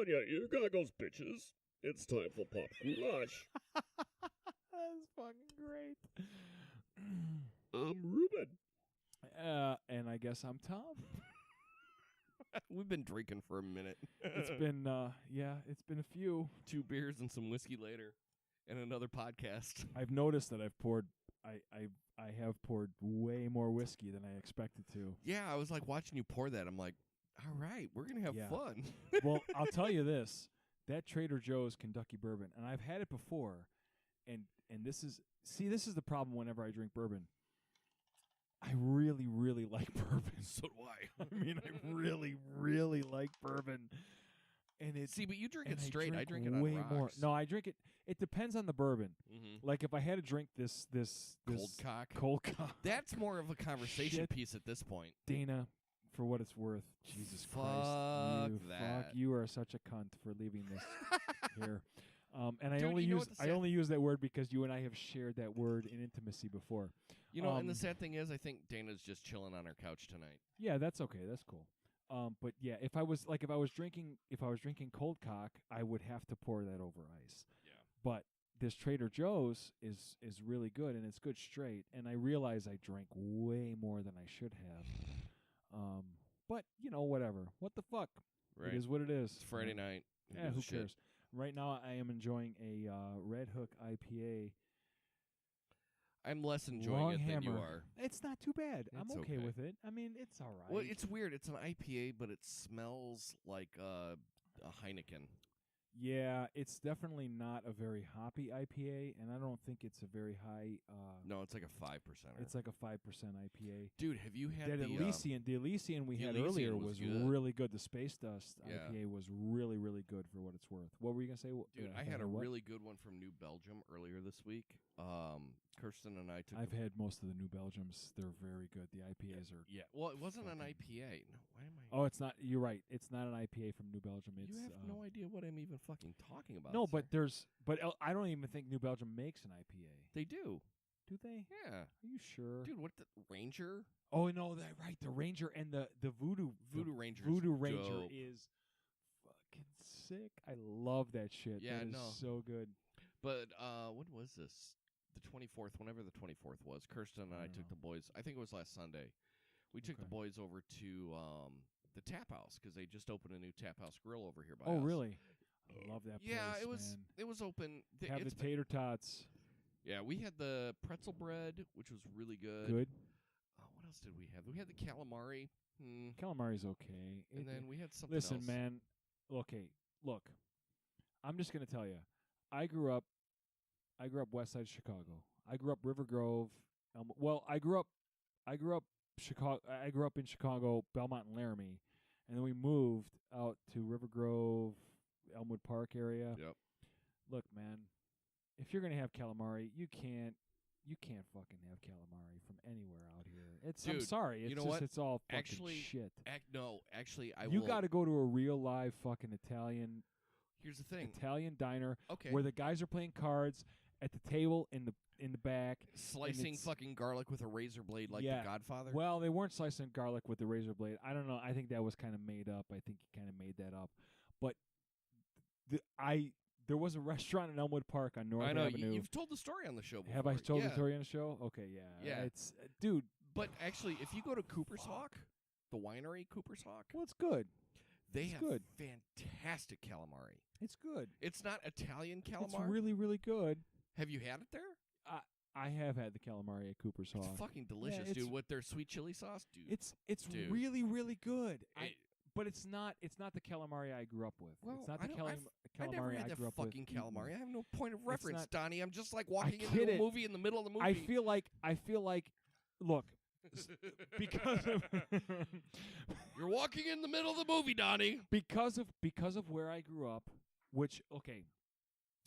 on you goggles, bitches. It's time for Pop Goulash. That's fucking great. I'm Ruben. And I guess I'm Tom. We've been drinking for a minute. It's been, it's been a few. 2 beers and some whiskey later, and another podcast. I've noticed that I've poured, I have poured way more whiskey than I expected to. Yeah, I was like watching you pour that. I'm like, all right, we're gonna have fun. Well, I'll tell you this: that Trader Joe's Kentucky bourbon, and I've had it before, and this is the problem whenever I drink bourbon. I really, really like bourbon. So do I. I mean, I really, really like bourbon. And but you drink it straight. I drink it on way rocks. more. No, I drink it. It depends on the bourbon. Mm-hmm. Like if I had to drink this cold cock. That's more of a conversation piece at this point. Dana, for what it's worth, Jesus Fuck Christ, that. fuck, you are such a cunt for leaving this here. And I Dude, only use that word because you and I have shared that word in intimacy before. You know, and the sad thing is, I think Dana's just chilling on her couch tonight. Yeah, that's okay. That's cool. But yeah, if I was drinking cold cock, I would have to pour that over ice. Yeah. But this Trader Joe's is really good, and it's good straight. And I realize I drank way more than I should have. But you know, whatever. What the fuck? Right. It is what it is. It's Friday night. Yeah, who cares? Right now, I am enjoying a Red Hook IPA. I'm less enjoying it than you are. It's not too bad. It's I'm okay with it. I mean, it's all right. Well, it's weird. It's an IPA, but it smells like a Heineken. Yeah, it's definitely not a very hoppy IPA, and I don't think it's a very high. No, it's like a 5%. It's like a 5% IPA. Dude, have you had that Elysian? The Elysian we had earlier was really good. The Space Dust IPA was really, really good for what it's worth. What were you gonna say? Dude, I had a really good one from New Belgium earlier this week. Kirsten and I took. I've had most of the New Belgiums. They're very good. The IPAs are. Yeah. Well, it wasn't an IPA. No, why am I? Oh, it's not. You're right. It's not an IPA from New Belgium. It's, you have no idea what I'm even fucking talking about. No, sir. but I don't even think New Belgium makes an IPA. They do. Do they? Yeah. Are you sure? Dude, what the Ranger? Oh no, that right. The Ranger and the Voodoo Ranger. Voodoo Ranger dope. is fucking sick. I love that shit. Yeah, that is so good. But when was this? The 24th, whenever the 24th was. Kirsten and I took the boys. I think it was last Sunday. We took the boys over to the Tap House because they just opened a new Tap House grill over here by us. Oh, really? I love that place. Yeah, it was. Man. It was open. Have the tater tots. Yeah, we had the pretzel bread, which was really good. Good. What else did we have? We had the calamari. Calamari's okay. And then we had something Listen, else. man. Okay, look. I'm just gonna tell you. I grew up west side of Chicago. I grew up River Grove. I grew up Chicago. I grew up in Chicago, Belmont and Laramie, and then we moved out to River Grove, Elmwood Park area. Yep. Look, man, if you're gonna have calamari, you can't fucking have calamari from anywhere out here. Dude, I'm sorry. It's what? It's all fucking shit. You got to go to a real live fucking Italian. Here's the thing. Italian diner, okay, where the guys are playing cards at the table in the back, slicing fucking garlic with a razor blade like The Godfather. Well, they weren't slicing garlic with the razor blade. I don't know. I think that was kind of made up. I think he kind of made that up. But there was a restaurant in Elmwood Park on North Avenue. You've told the story on the show before. Have I told the story on the show? Okay, yeah. Yeah. It's dude. But actually, if you go to Cooper's Hawk, the winery Cooper's Hawk, well, it's good. They have fantastic calamari. It's good. It's not Italian calamari. It's really, really good. Have you had it there? I have had the calamari at Cooper's Hawk. It's fucking delicious, dude. With their sweet chili sauce, dude. It's really, really good. But it's not the calamari I grew up with. Well, it's not the calamari I never had I grew that up fucking with. calamari. I have no point of reference, Donnie. I'm just like walking into a movie in the middle of the movie. I feel like look, because of you're walking in the middle of the movie, Donnie. Because of where I grew up, which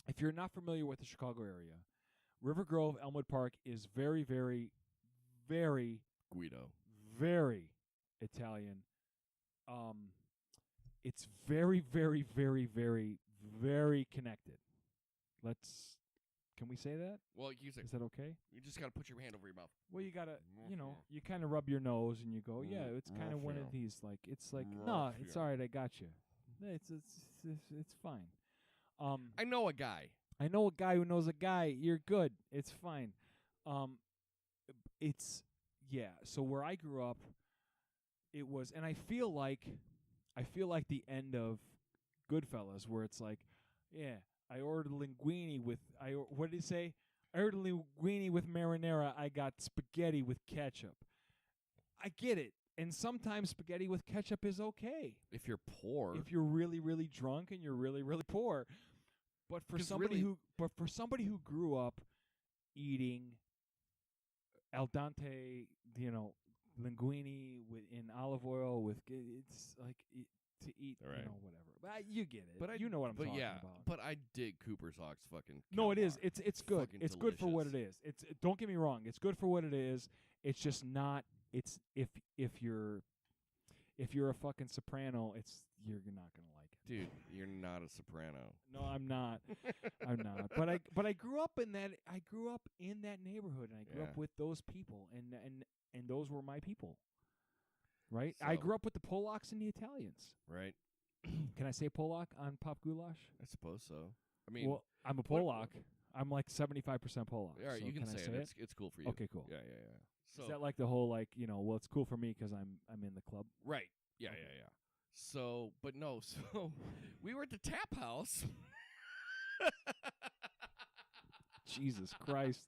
if you're not familiar with the Chicago area, River Grove, Elmwood Park is very, very, very Guido. Very Italian. It's very, very, very, very, very connected. Can we say that? Well, is that okay? You just got to put your hand over your mouth. Well, you got to, you kind of rub your nose and you go, yeah, it's kind of one of these, it's like, no, it's all right, I got you. It's It's fine. I know a guy. I know a guy who knows a guy. You're good. It's fine. So where I grew up, it was, and I feel like the end of Goodfellas, where it's like, yeah, I ordered linguine with what did he say? I ordered linguine with marinara. I got spaghetti with ketchup. I get it, and sometimes spaghetti with ketchup is okay If you're poor. if you're really, really drunk and you're really, really poor. But for somebody who grew up eating al dente, linguine in olive oil with it's like to eat, Right. Whatever. But you get it. But you know what I'm but talking yeah, about. But I dig Cooper's Hawk's fucking. No, it is. calamari. It's good. Fucking It's good for what it delicious. is. Don't get me wrong. It's good for what it is. It's just not. It's if you're a fucking soprano, you're not gonna like it. Dude, you're not a soprano. No, I'm not. I'm not. But I grew up in that. I grew up in that neighborhood, and I grew up with those people, and those were my people. Right. I So- grew up with the Polacks and the Italians. Right? Can I say Polak on Pop Goulash? I suppose so. I mean, Well, I'm a what- Polak. I'm like 75% Polak. all right, so you can I say it. It's cool for you. Okay, cool. Yeah. So Is that like the whole well, it's cool for me because I'm in the club? right? Yeah. Okay. So, but no. So we were at the tap house. Jesus Christ.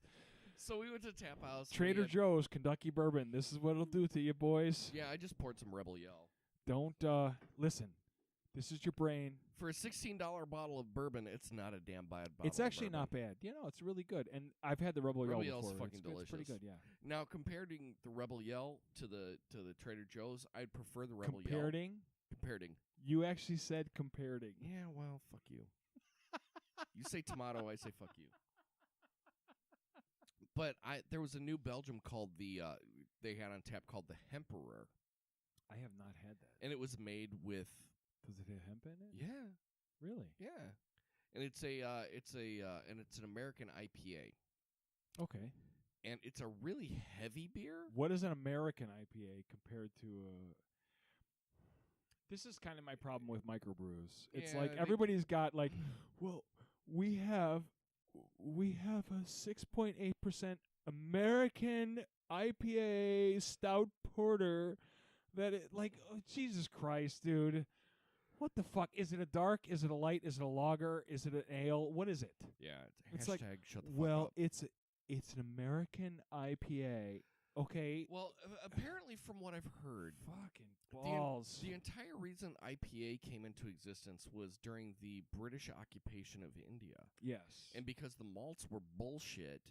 So we went to the tap house. we Trader had- Joe's Kentucky Bourbon. This is what it'll do to you, boys. Yeah, I just poured some Rebel Yell. Don't listen. This is your brain. For a $16 bottle of bourbon, it's not a damn bad bottle. It's of actually bourbon. not bad. It's really good. And I've had the Rebel Rebel Yell Yell's before. fucking It's pretty delicious. good, yeah. Now, comparing the Rebel Yell to the Trader Joe's, I'd prefer the Rebel Yell. Comparing. You actually said comparing. Yeah, well, fuck you. You say tomato, I say fuck you. But there was a new Belgium called they had on tap called the Hemperor, I have not had that. and it was made with Does it have hemp in it? yeah, Really? and it's an American IPA, Okay. and it's a really heavy beer. What is an American IPA compared to a... This is kind of my problem with microbrews. It's Yeah, like they- everybody's got like, well, we have a 6.8% American IPA stout porter that Jesus Christ, dude. What the fuck? Is it a dark? Is it a light? Is it a lager? Is it an ale? What is it? Yeah, It's like, hashtag shut the Well, fuck up. it's an American IPA. Okay. Well, apparently, from what I've heard, Fucking balls. the entire reason IPA came into existence was during the British occupation of India. Yes. And because the malts were bullshit,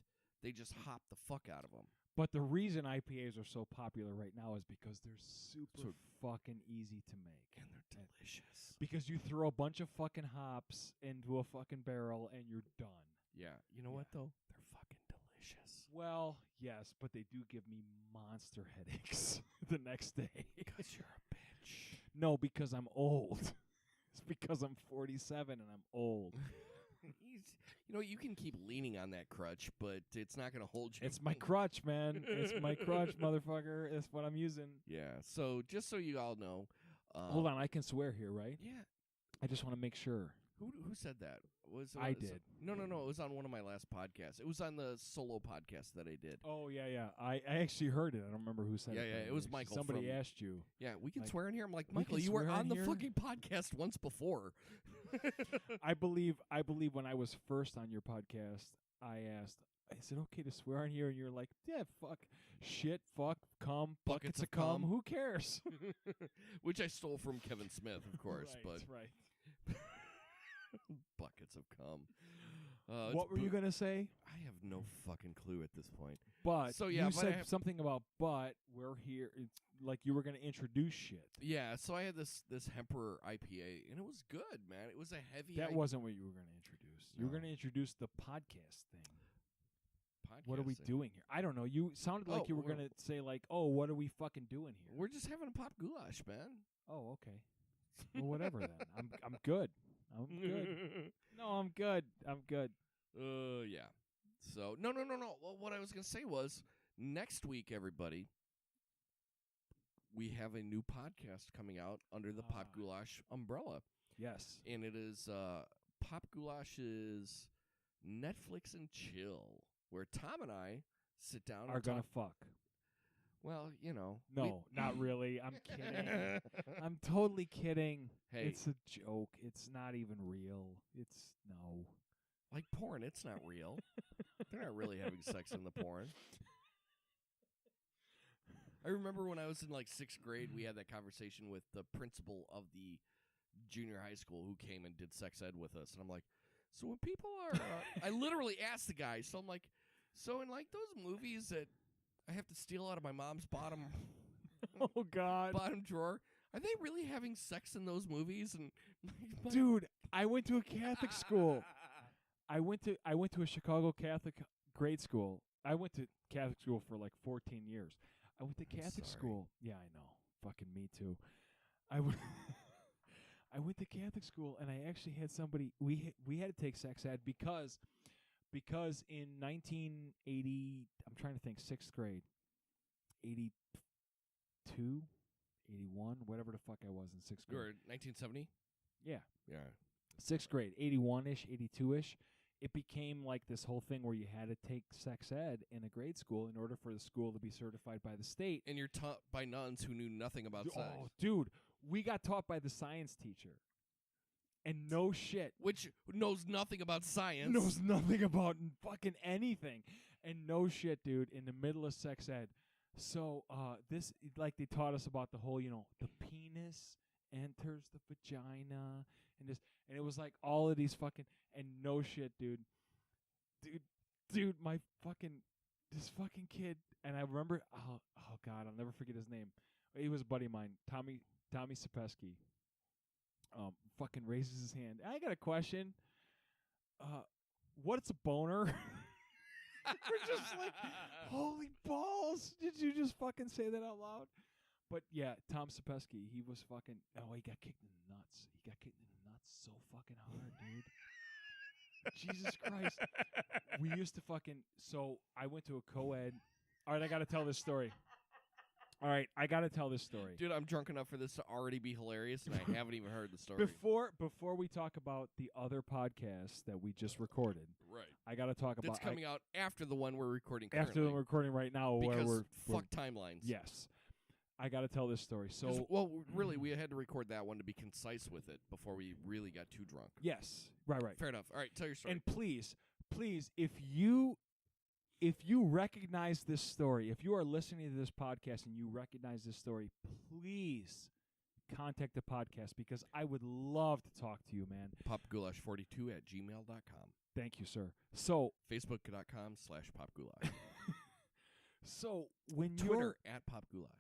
they just hopped the fuck out of them. But the reason IPAs are so popular right now is because they're super fucking easy to make. And they're delicious. Because you throw a bunch of fucking hops into a fucking barrel and you're done. Yeah. You know what, though? They're fucking delicious. Well, yes, but they do give me monster headaches the next day. Because you're a bitch. No, because I'm old. It's because I'm 47 and I'm old. You can keep leaning on that crutch, but it's not going to hold you. It's my crutch, man. It's my crutch, motherfucker. That's what I'm using. Yeah. So just so you all know. Hold on, I can swear here, right? Yeah. I just want to make sure. Who said that? I did. No. It was on one of my last podcasts. It was on the solo podcast that I did. Oh, yeah. I actually heard it. I don't remember who said it. Yeah. though. It was Actually, Michael. Somebody asked you. Yeah, we can Like, swear in here. I'm like, we Michael, can you were swear on in the here? fucking podcast once before. I believe when I was first on your podcast, I asked, is it okay to swear on here? And you're like, yeah, fuck, shit, fuck, cum, buckets of cum. Who cares? Which I stole from Kevin Smith, of course. right, but right. buckets of cum. What were you going to say? I have no fucking clue at this point. But So, yeah, you but said I have- something about we're here. It's like you were going to introduce shit. Yeah, so I had this Hemperor IPA, and it was good, man. It was a heavy That wasn't what you were going to introduce. You were No. going to introduce the podcast thing. podcast. What are we doing here? I don't know. You sounded like you were going to say like, "Oh, what are we fucking doing here?" We're just having a pop goulash, man. Oh, okay. Well, whatever then. I'm good. I'm good. No, I'm good. I'm good. Yeah. So, no. Well, what I was going to say was, next week, everybody, we have a new podcast coming out under the Pop Ah. Goulash umbrella. Yes. And it is Pop Goulash's Netflix and Chill, where Tom and I sit down Are and gonna talk. fuck. Well, you know. No, not really. I'm kidding. I'm totally kidding. Hey. It's a joke. It's not even real. It's no. Like porn, it's not real. They're not really having sex in the porn. I remember when I was in like 6th grade, we had that conversation with the principal of the junior high school who came and did sex ed with us. And I'm like, so when people are, I literally asked the guy, so I'm like, so in like those movies that I have to steal out of my mom's bottom Oh God. bottom drawer, are they really having sex in those movies? And Dude, I went to a Catholic school. I went to a Chicago Catholic grade school. I went to Catholic school for like 14 years. I went to Catholic school. Yeah, I know. Fucking me too. I went I went to Catholic school, and I actually had somebody. We had to take sex ed because in 1980, I'm trying to think, 6th grade, 82, 81, whatever the fuck I was in 6th you grade. were 1970? Yeah. Yeah. 6th grade, 81-ish, 82-ish. It became like this whole thing where you had to take sex ed in a grade school in order for the school to be certified by the state. And you're taught by nuns who knew nothing about sex. Oh, dude, we got taught by the science teacher. And no shit. Which knows nothing about science. Knows nothing about fucking anything. And no shit, dude, in the middle of sex ed. So, this, like, they taught us about the whole, the penis enters the vagina, and it was like all of these fucking, and no shit, dude, my this fucking kid, and I remember, oh God, I'll never forget his name. He was a buddy of mine, Tommy Sapesky. Fucking raises his hand. I got a question. What's a boner? We're just like, holy balls! Did you just fucking say that out loud? But yeah, Tom Sapesky, he was fucking. Oh, he got kicked in the nuts. He got kicked in the nuts so fucking hard, dude. Jesus Christ. We used to fucking. So I went to a co-ed. All right, I got to tell this story. Dude, I'm drunk enough for this to already be hilarious, and I haven't even heard the story. Before we talk about the other podcast that we just recorded, right? I got to talk about. That's coming out after the one we're recording currently. After the one we're recording right now, because where we're fuck timelines. Yes. I got to tell this story. So, well, really, we had to record that one to be concise with it before we really got too drunk. Yes, right. Fair enough. All right, tell your story. And please, if you recognize this story, if you are listening to this podcast and you recognize this story, please contact the podcast because I would love to talk to you, man. popgoulash42@gmail.com. Thank you, sir. So Facebook.com/popgoulash. So when Twitter @popgoulash.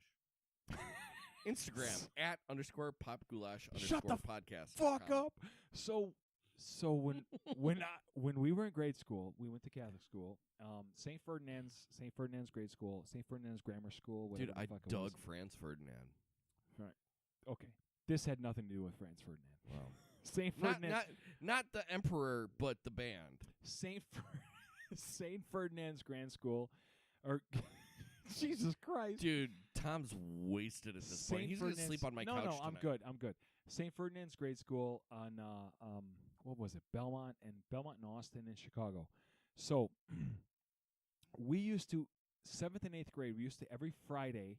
Instagram @_popgoulash_podcast. Shut the fuck up. So when we were in grade school, we went to Catholic school, St. Ferdinand's grade school, St. Ferdinand's Grammar School. Dude, I dug dug Franz Ferdinand. Right. Okay. This had nothing to do with Franz Ferdinand. Wow. St. Ferdinand. Not the emperor, but the band. St. Ferdinand's Grand School, or Jesus Christ, dude, Tom's wasted at this point. He's gonna sleep on my couch. No, I'm good. St. Ferdinand's Grade School on what was it? Belmont and Austin in Chicago. So we used to 7th and 8th grade. We used to every Friday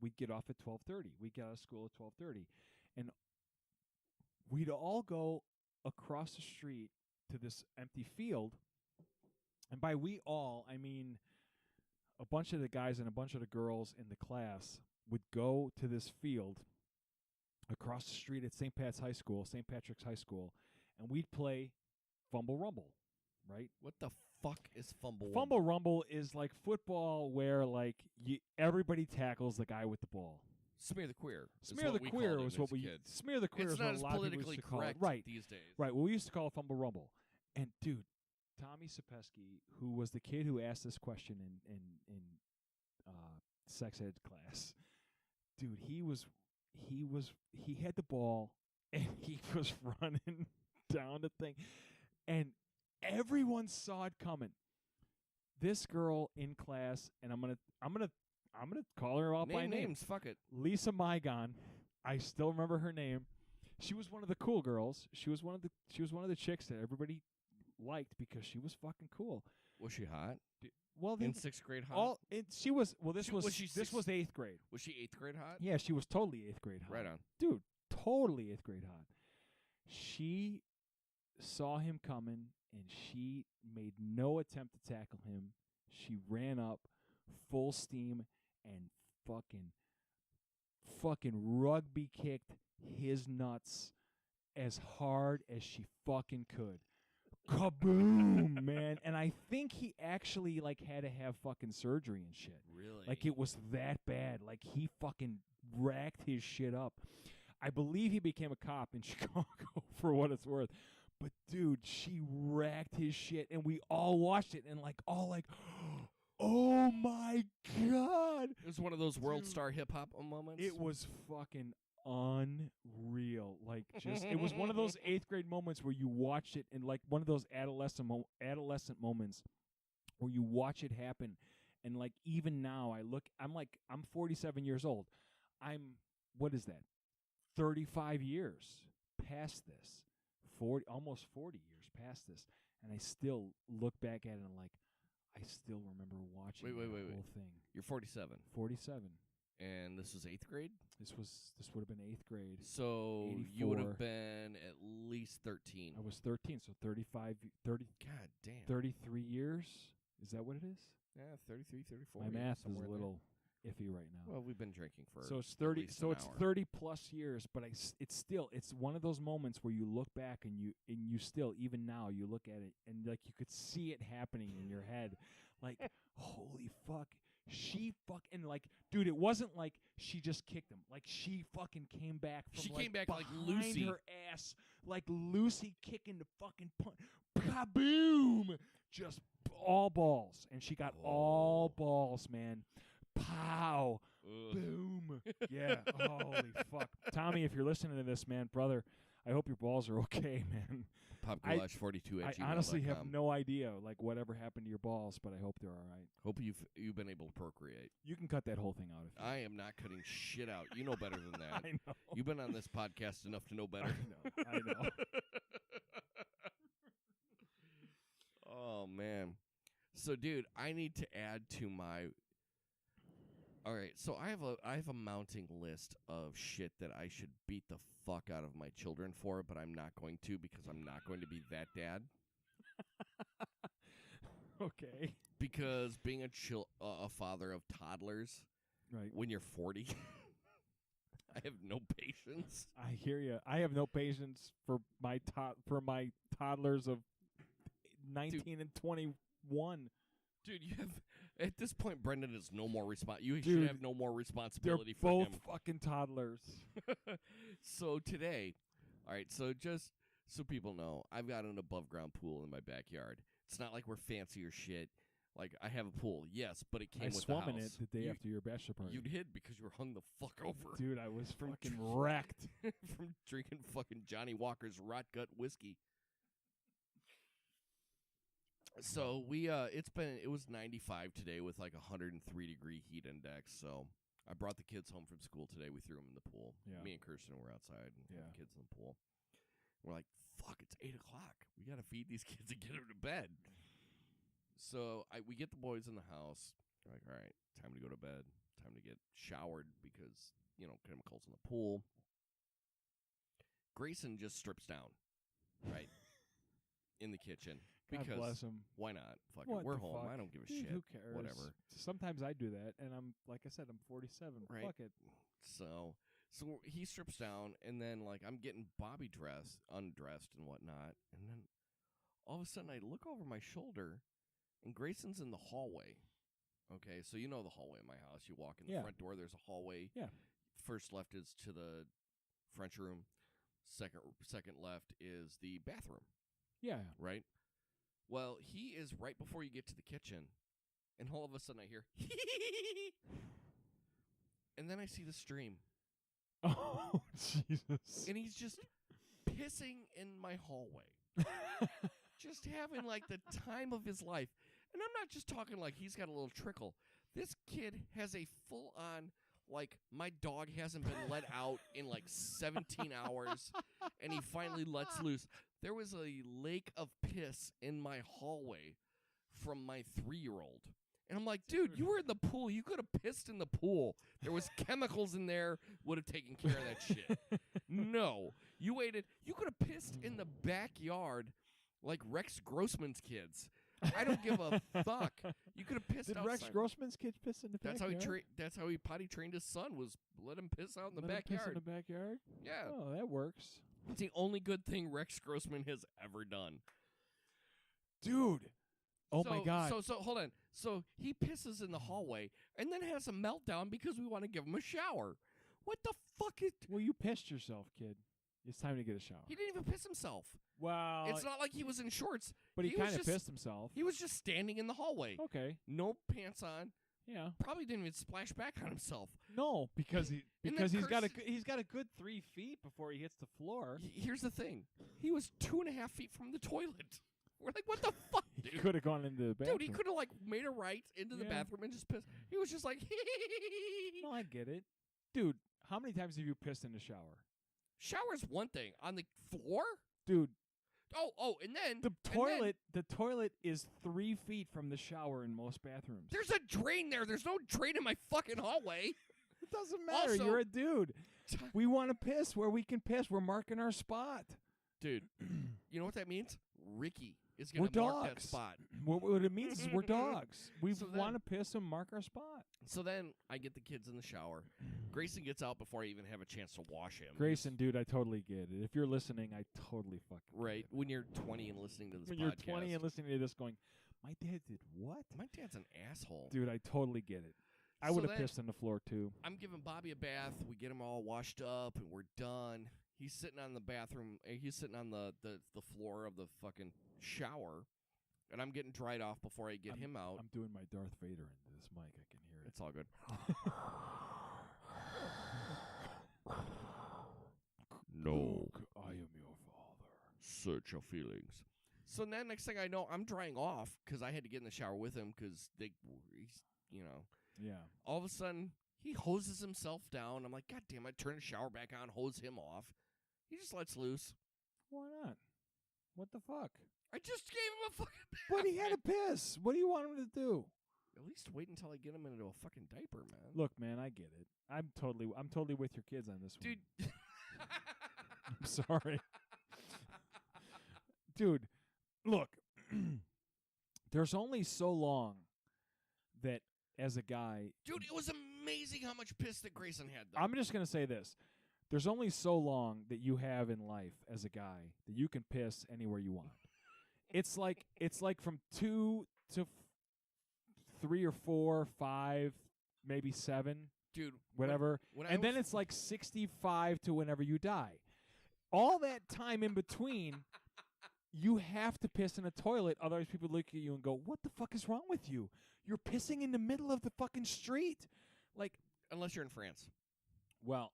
we'd get off at 12:30. We'd get out of school at 12:30, and we'd all go across the street to this empty field. And by we all, I mean a bunch of the guys and a bunch of the girls in the class would go to this field across the street at St. Patrick's High School, and we'd play Fumble Rumble, right? What the fuck is Fumble Rumble? Fumble Rumble is like football where like everybody tackles the guy with the ball. Smear the queer. Smear the queer was what we. Smear the queer is what a lot of people used to call it. Right these days. Right. Well, we used to call it Fumble Rumble, and dude, Tommy Sapesky, who was the kid who asked this question in sex ed class, dude, he had the ball and he was running down the thing, and everyone saw it coming. This girl in class, and I'm gonna call her out by name. Names, fuck it. Lisa Mygon. I still remember her name. She was one of the cool girls. She was one of the chicks that everybody liked because she was fucking cool. Was she hot? Well, In 6th grade hot? She was. Well, this She- was was she this six- was 8th grade. Was she 8th grade hot? Yeah, she was totally 8th grade hot. Right on. Dude, totally 8th grade hot. She saw him coming, and she made no attempt to tackle him. She ran up full steam and fucking rugby kicked his nuts as hard as she fucking could. Kaboom, man. And I think he actually had to have fucking surgery and shit. Really? Like, it was that bad. Like, he fucking racked his shit up. I believe he became a cop in Chicago, for what it's worth. But, dude, she racked his shit, and we all watched it, and, oh, my God. It was one of those world Dude. star hip-hop moments? It was fucking unreal. It was one of those 8th grade moments where you watch it, and, one of those adolescent moments where you watch it happen. And, even now, I'm 47 years old. What is that? 35 years past this. Almost 40 years past this. And I still look back at it and I still remember watching the whole thing. You're 47. 47. And this was 8th grade? This would have been 8th grade. So 84. you would have been at least 13. I was 13, so 30, God damn. 33 years. Is that what it is? Yeah, 33, 34. My yeah, math is somewhere a in little iffy right now. there. Well, we've been drinking for So it's at 30. least So an it's hour. 30 plus years, but it's one of those moments where you look back and you still, even now, you look at it and you could see it happening in your head, holy fuck. She fucking dude, it wasn't like she just kicked him. She fucking came back from She came back like behind Lucy. her ass, like Lucy kicking the fucking punch. Kaboom! Just all balls, and she got all balls, man. Pow! Ugh. Boom! Yeah. Holy fuck, Tommy, if you're listening to this, man, brother, I hope your balls are okay, man. PopGoulash42 I at honestly have gmail.com. no idea whatever happened to your balls, but I hope they're all right. Hope you've been able to procreate. You can cut that whole thing out if you I am not cutting shit out. You know better than that. I know. You've been on this podcast enough to know better. I know. Oh man. So dude, I need to add to my All right, so I have a mounting list of shit that I should beat the fuck out of my children for, but I'm not going to because I'm not going to be that dad. Okay. Because being a father of toddlers Right. when you're 40, I have no patience. I hear you. I have no patience for my toddlers of 19 and 21. Dude, you have at this point Brendan is no more you Dude, should have no more They're responsibility for both him. fucking toddlers. So today, all right, so just so people know, I've got an above ground pool in my backyard. It's not like we're fancy or shit. Like, I have a pool, yes, but it came I with swum the in house. it the day after your bachelor party. You did because you were hung the fuck over. Dude, I was From fucking dr- wrecked. from drinking fucking Johnny Walker's rot gut whiskey. So it was 95 today with like 103-degree heat index. So I brought the kids home from school today. We threw them in the pool. Yeah. Me and Kirsten were outside and Yeah. the kids in the pool. We're like, fuck, it's 8 o'clock. We got to feed these kids and get them to bed. So we get the boys in the house. We're like, all right, time to go to bed. Time to get showered because, chemicals in the pool. Grayson just strips down, right, in the kitchen. God Because bless him. why not? Fuck What it. We're the home. fuck? I don't give a Dude, shit. Who cares? Whatever. Sometimes I do that, and I'm like I said, I'm 47. Right. Fuck it. So he strips down, and then I'm getting Bobby undressed and whatnot, and then all of a sudden I look over my shoulder, and Grayson's in the hallway. Okay, so you know the hallway in my house. You walk in the front door. There's a hallway. Yeah. First left is to the French room. Second left is the bathroom. Yeah. Right? Well, he is right before you get to the kitchen, and all of a sudden I hear, and then I see the stream. Oh, Jesus. And he's just pissing in my hallway. Just having the time of his life. And I'm not just talking like he's got a little trickle. This kid has a full-on like my dog hasn't been let out in like 17 hours, and he finally lets loose. There was a lake of piss in my hallway from my 3-year-old. And I'm like, dude, you were in the pool. You could have pissed in the pool. There was chemicals in there, would have taken care of that shit. No. You waited. You could have pissed in the backyard like Rex Grossman's kids. I don't give a fuck. You could have pissed Did outside. Rex Grossman's kids piss in the backyard? That's how he potty trained his son, was let him piss out in the Let him backyard. piss in the backyard? Yeah. Oh, that works. It's the only good thing Rex Grossman has ever done. Dude. Oh, my God. So hold on. So he pisses in the hallway and then has a meltdown because we want to give him a shower. What the fuck is... Well, you pissed yourself, kid. It's time to get a shower. He didn't even piss himself. Well... It's not like he was in shorts. But he kind of pissed himself. He was just standing in the hallway. Okay. No pants on. Yeah. Probably didn't even splash back on himself. No, because he's got a good 3 feet before he hits the floor. Here's the thing. He was 2.5 feet from the toilet. We're like, what the fuck, dude? He could have gone into the bathroom. Dude, he could have, like, made a right into the bathroom and just pissed. He was just like, No, I get it. Dude, how many times have you pissed in the shower? Shower's one thing. On the floor? Dude. Oh, and then... The toilet is 3 feet from the shower in most bathrooms. There's a drain there. There's no drain in my fucking hallway. It doesn't matter. Also, you're a dude. We want to piss where we can piss. We're marking our spot. Dude, you know what that means? Ricky is going to mark that spot. What it means is we're dogs. We want to piss and mark our spot. So then I get the kids in the shower. Grayson gets out before I even have a chance to wash him. Grayson, dude, I totally get it. If you're listening, I totally fucking right. get it. When you're 20 and listening to this when podcast. you're 20 and listening to this going, my dad did what? My dad's an asshole. Dude, I totally get it. I would have pissed on the floor, too. I'm giving Bobby a bath. We get him all washed up, and we're done. He's sitting on the bathroom. He's sitting on the floor of the fucking shower, and I'm getting dried off before I get him out. I'm doing my Darth Vader into this mic. I can hear it. It's all good. No, I am your father. Search your feelings. So then next thing I know, I'm drying off because I had to get in the shower with him because he's, Yeah. All of a sudden, he hoses himself down. I'm like, God damn it, turn the shower back on, hose him off. He just lets loose. Why not? What the fuck? I just gave him a fucking bath. But he had to piss. What do you want him to do? At least wait until I get him into a fucking diaper, man. Look, man, I get it. I'm totally with your kids on this one. Dude. I'm sorry. Dude, look. There's only so long that as a guy... Dude, it was amazing how much piss that Grayson had, though. I'm just going to say this. There's only so long that you have in life as a guy that you can piss anywhere you want. It's like from 2 to 3 or 4, 5, maybe 7, dude, whatever. And then it's like 65 to whenever you die. All that time in between, you have to piss in a toilet. Otherwise, people look at you and go, "What the fuck is wrong with you? You're pissing in the middle of the fucking street." Like, unless you're in France. Well,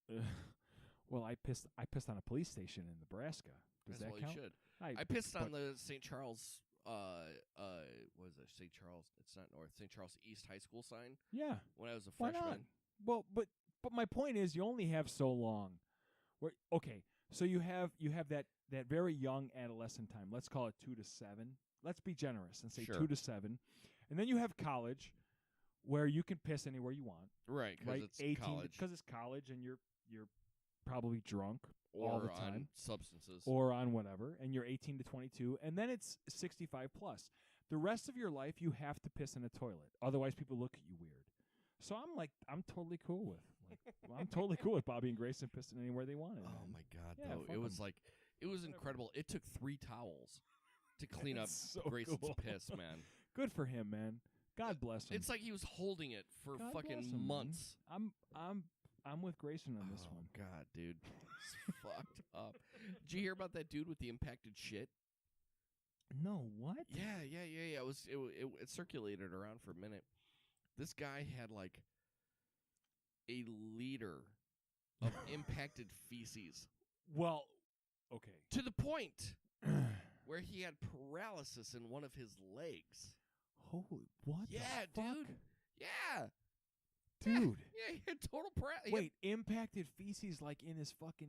I pissed on a police station in Nebraska. Does that count? You should. I pissed on the St. Charles. What is it? St. Charles. It's not North. St. Charles East High School sign. Yeah. When I was a Why freshman. not? Well, but my point is, you only have so long. Okay, so you have that very young adolescent time. Let's call it 2 to 7. Let's be generous and say 2 to 7, and then you have college, where you can piss anywhere you want. Right, because it's 18 college. Because it's college, and you're probably drunk all the time, on substances, or on whatever, and you're 18 to 22, and then it's 65 plus. The rest of your life, you have to piss in a toilet. Otherwise, people look at you weird. So I'm totally cool with. I'm totally cool with Bobby and Grayson pissing anywhere they wanted. Oh my God, Yeah, though. It was it was incredible. It took 3 towels to clean up Grayson's piss, man. Good for him, man. God bless him. It's like he was holding it for God fucking bless him, months. Man. I'm with Grayson on this one. Oh God, dude. It's fucked up. Did you hear about that dude with the impacted shit? No, what? Yeah. It circulated around for a minute. This guy had like a liter of impacted feces. Well, okay. To the point where he had paralysis in one of his legs. Holy, what? Yeah, the fuck? dude. Yeah. Dude. Yeah, he had total paralysis. Wait, impacted feces like in his fucking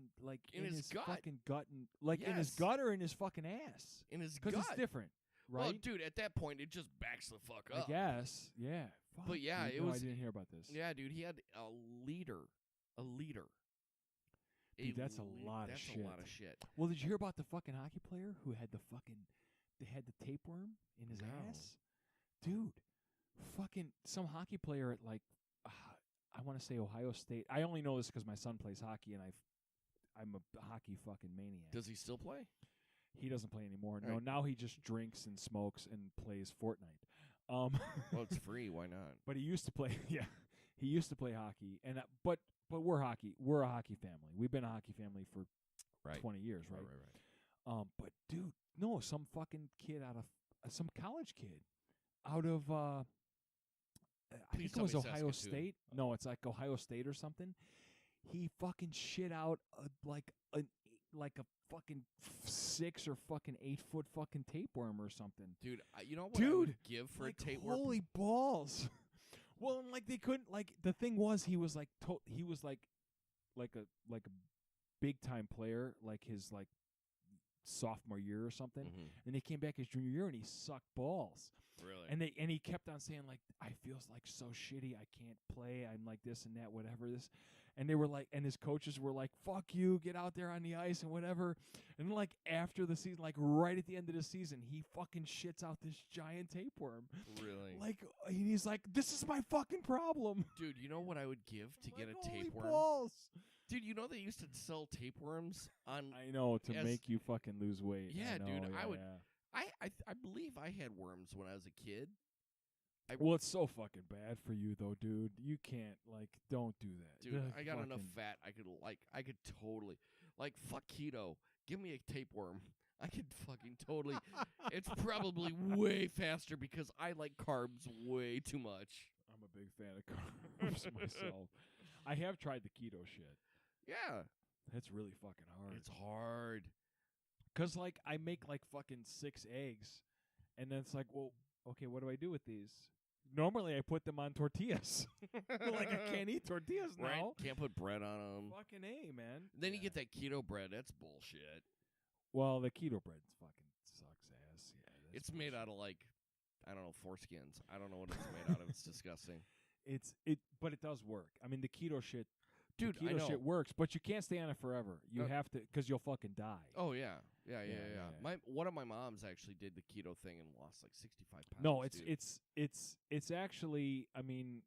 In his gut. fucking gut and like in his Yes. gut or in his fucking ass? In his gut. Because it's different, right? Well, dude, at that point, it just backs the fuck up. I guess. Yeah. Fuck, But yeah, dude. it No, was. I didn't hear about this. Yeah, dude, he had a liter. A liter. Dude, that's a lot of shit. That's a lot of shit. Well, did you hear about the fucking hockey player who had they had the tapeworm in his No. ass? Dude, fucking some hockey player at like, I want to say Ohio State. I only know this because my son plays hockey and I'm a hockey fucking maniac. Does he still play? He doesn't play anymore. All No, right. now he just drinks and smokes and plays Fortnite. Well, it's free. Why not? But he used to play. Yeah, he used to play hockey. And but we're hockey. We're a hockey family. We've been a hockey family for 20 years, right? Right. But dude, no, some fucking kid out of some college kid out of I think it was Ohio State. No, it's like Ohio State or something. He fucking shit out like a fucking 6 or fucking 8 foot fucking tapeworm or something. Dude, you know what I would give for like, a tapeworm? Holy balls! Well, and like they couldn't like the thing was he was like a big time player like his like sophomore year or something, and he came back his junior year and he sucked balls. Really? And he kept on saying like, I feel like so shitty, I can't play, I'm like this and that, whatever this, and they were like, and his coaches were like, fuck you, get out there on the ice and whatever. And like after the season, like right at the end of the season, he fucking shits out this giant tapeworm. Really? Like, and he's like, this is my fucking problem. Dude, you know what I would give to get a Holy tapeworm? balls. Dude, you know they used to sell tapeworms on. I know, to make you fucking lose weight. Yeah, I know, dude, yeah, I would. yeah. I believe I had worms when I was a kid. Well, it's so fucking bad for you though, dude. You can't don't do that, Dude. I got enough fat. I could totally fuck keto. Give me a tapeworm. I could fucking totally. It's probably way faster because I like carbs way too much. I'm a big fan of carbs myself. I have tried the keto shit. Yeah, that's really fucking hard. It's hard. 'Cause like I make like fucking 6 eggs, and then it's like, well, okay, what do I do with these? Normally I put them on tortillas. Like I can't eat tortillas now. Right? Can't put bread on them. Fucking A, man. Then you get that keto bread. That's bullshit. Well, the keto bread fucking sucks ass. Yeah, it's made out of like, I don't know, foreskins. I don't know what it's made out of. It's disgusting. But it does work. I mean, the keto shit. Dude, the keto shit works, but you can't stay on it forever. You have to, because you'll fucking die. Oh yeah. One of my moms actually did the keto thing and lost like 65 pounds. No, it's actually, I mean,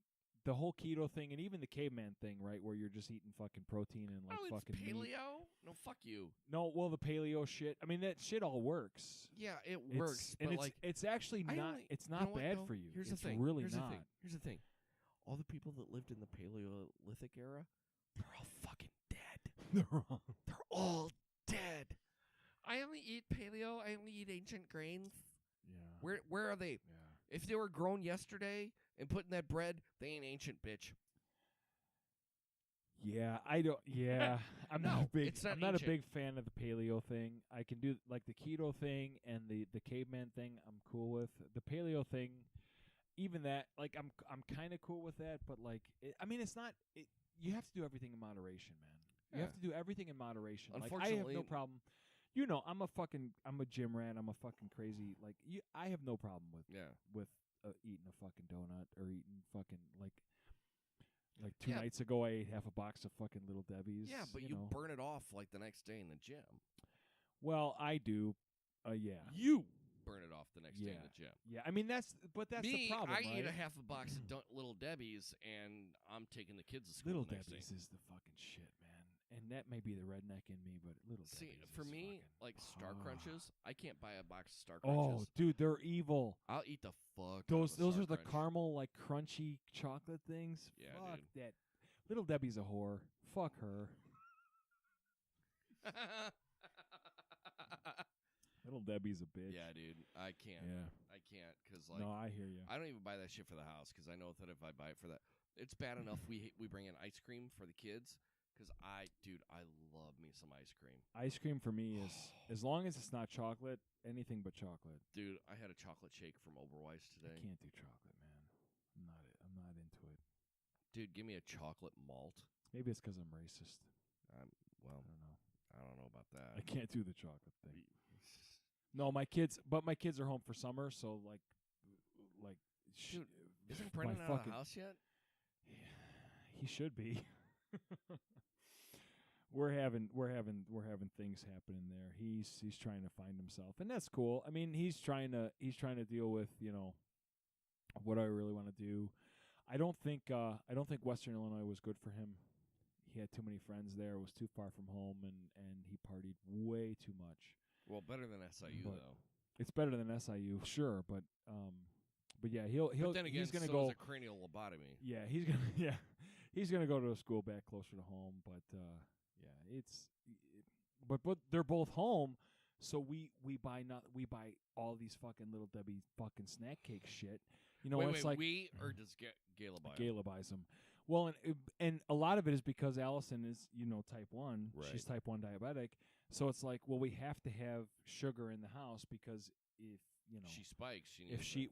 the whole keto thing and even the caveman thing, right, where you're just eating fucking protein and like fucking paleo? Meat. No, fuck you. No, well, the paleo shit. I mean, that shit all works. Yeah, it works, but and like it's actually not. It's not bad for you. Here's the thing. Really Here's not. The thing. Here's the thing. All the people that lived in the Paleolithic era, they're all fucking dead. They're all dead. I only eat paleo. I only eat ancient grains. Yeah. Where are they? Yeah. If they were grown yesterday and put in that bread, they ain't ancient, bitch. Yeah, I don't. Yeah, I'm not a big fan of the paleo thing. I can do like the keto thing and the caveman thing. I'm cool with the paleo thing. Even that, like, I'm kind of cool with that. But like, I mean, it's not. You have to do everything in moderation, man. Yeah. You have to do everything in moderation. Unfortunately, like, I have no problem. You know, I'm a gym rat. I'm a fucking crazy. Like, I have no problem with eating a fucking donut or eating fucking like 2 nights ago I ate half a box of fucking Little Debbie's. Yeah, but you burn it off like the next day in the gym. Well, I do. Yeah. You burn it off the next day in the gym. Yeah, I mean that's the problem. I right? eat a half a box of Little Debbie's and I'm taking the kids to school. Little the next Debbie's day. is the fucking shit, man. And that may be the redneck in me, but Little Debbie's for is me, fucking, like Star Crunches, I can't buy a box of Star Crunches. Oh, dude, they're evil. I'll eat the fuck. Those are the Crunch. caramel like crunchy chocolate things. Yeah, fuck dude. that. Little Debbie's a whore. Fuck her. Little Debbie's a bitch. Yeah, dude. I can't. Yeah. I can't because like no, I hear you. I don't even buy that shit for the house because I know that if I buy it for that, it's bad enough we bring in ice cream for the kids because I love me some ice cream. Ice cream for me is as long as it's not chocolate, anything but chocolate. Dude, I had a chocolate shake from Oberweis today. I can't do chocolate, man. I'm not into it. Dude, give me a chocolate malt. Maybe it's because I'm racist. Well, I don't know. I don't know about that. I can't do the chocolate thing. No, my kids are home for summer, so like, Dude, isn't Brendan out of the house yet? He should be. We're having things happening there. He's trying to find himself, and that's cool. I mean, he's trying to deal with what I really want to do. I don't think Western Illinois was good for him. He had too many friends there. It was too far from home, and he partied way too much. Well, better than SIU though. It's better than SIU, sure, but yeah, he'll. But then again, he's gonna so go is a cranial lobotomy. Yeah, he's gonna go to a school back closer to home. But but they're both home, so we buy all these fucking Little Debbie fucking snack cake shit. Wait, we or does Gayla buy 'em? Gayla buys them. Well, and a lot of it is because Allison is type 1. Right. She's type 1 diabetic, so it's like, well, we have to have sugar in the house because if she spikes, if she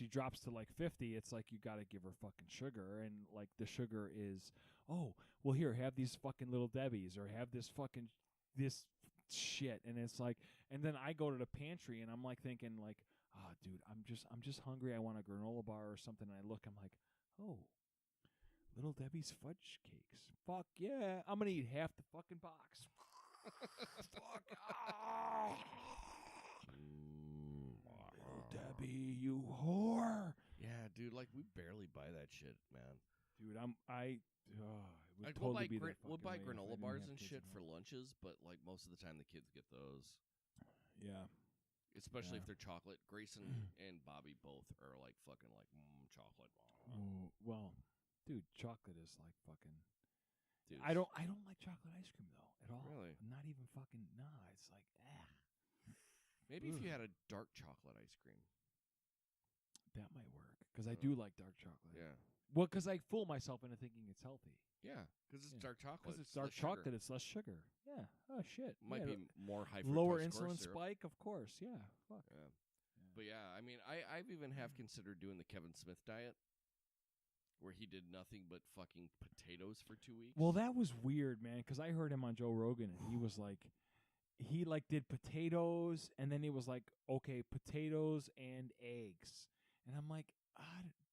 drops to like 50, it's like you got to give her fucking sugar, and like the sugar is, oh, well, here, have these fucking Little Debbies or have this fucking this shit, and it's like, and then I go to the pantry and I'm like thinking like, oh, dude, I'm just hungry. I want a granola bar or something. And I look, I'm like, oh, Little Debbie's fudge cakes. Fuck yeah, I'm gonna eat half the fucking box. Fuck. Oh. Little Debbie, you whore. Yeah, dude, like we barely buy that shit, man. Dude, we'll buy granola bars and shit for lunches, but like most of the time the kids get those. Yeah. Especially if they're chocolate. Grayson and Bobby both are like fucking like chocolate. Oh, well, dude, chocolate is like fucking. Dude, I don't like chocolate ice cream though at all. Really? Not even fucking. Nah, it's like maybe if you had a dark chocolate ice cream. That might work because I do like dark chocolate. Yeah. Well, because I fool myself into thinking it's healthy. Yeah, because it's dark chocolate. Because it's dark chocolate, it's less sugar. Yeah. Oh shit. Might be more high. Lower fructose insulin corn syrup. spike, of course. Yeah. Fuck. Yeah. But yeah, I mean, I've even considered doing the Kevin Smith diet, where he did nothing but fucking potatoes for 2 weeks. Well, that was weird, man. Because I heard him on Joe Rogan, and he was like, he did potatoes, and then he was like, okay, potatoes and eggs, and I'm like,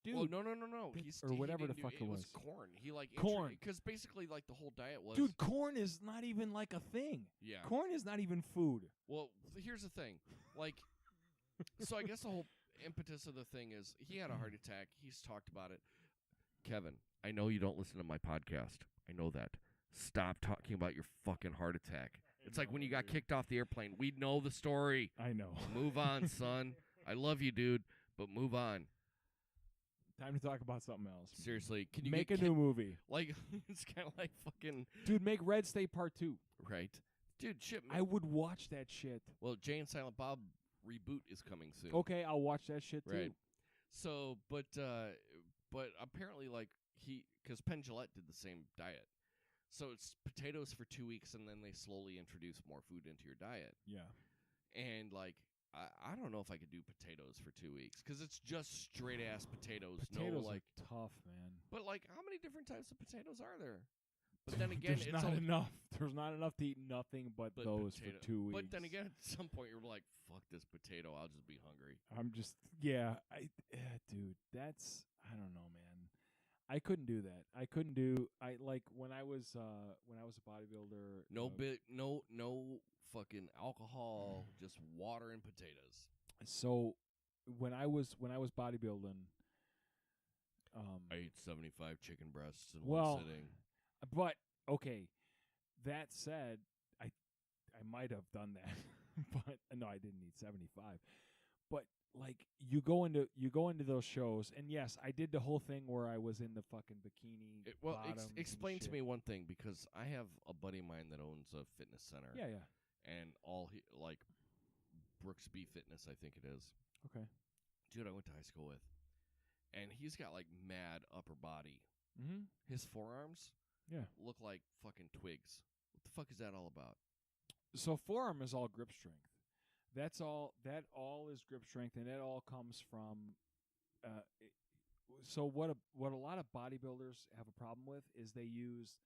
dude. Well, no. Or whatever the fuck it was. Corn. He like corn. Because basically, like the whole diet was. Dude, corn is not even like a thing. Yeah. Corn is not even food. Well, here's the thing. Like, so I guess the whole impetus of the thing is he had a heart attack. He's talked about it. Kevin, I know you don't listen to my podcast. I know that. Stop talking about your fucking heart attack. It's like when you got kicked off the airplane. We know the story. I know. Move on, son. I love you, dude, but move on. Time to talk about something else. Seriously, can you make a new movie? Like it's kind of like fucking. Dude, make Red State Part 2. Right, dude. Shit. I would watch that shit. Well, Jay and Silent Bob reboot is coming soon. Okay, I'll watch that shit too. Right. So, but apparently, like because Penn Jillette did the same diet. So it's potatoes for 2 weeks, and then they slowly introduce more food into your diet. Yeah. And like. I don't know if I could do potatoes for 2 weeks because it's just straight ass potatoes. Potatoes are tough, man. But like, how many different types of potatoes are there? But then again, there's not enough. There's not enough to eat nothing but those for 2 weeks. But then again, at some point, you're like, "Fuck this potato! I'll just be hungry." I'm just dude. That's I don't know, man. I couldn't do that. I like when I was a bodybuilder. No fucking alcohol, just water and potatoes. So when I was bodybuilding, I ate 75 chicken breasts in one sitting. But okay, that said, I might have done that, but no, I didn't eat 75. But like you go into those shows, and yes, I did the whole thing where I was in the fucking bikini. Explain to me one thing, because I have a buddy of mine that owns a fitness center. Yeah. And like Brooksby Fitness, I think it is. Okay. Dude, I went to high school with, and he's got like mad upper body. Mm-hmm. His forearms, look like fucking twigs. What the fuck is that all about? So forearm is all grip strength. That's all. That all is grip strength, and that all comes from so what a lot of bodybuilders have a problem with is they use,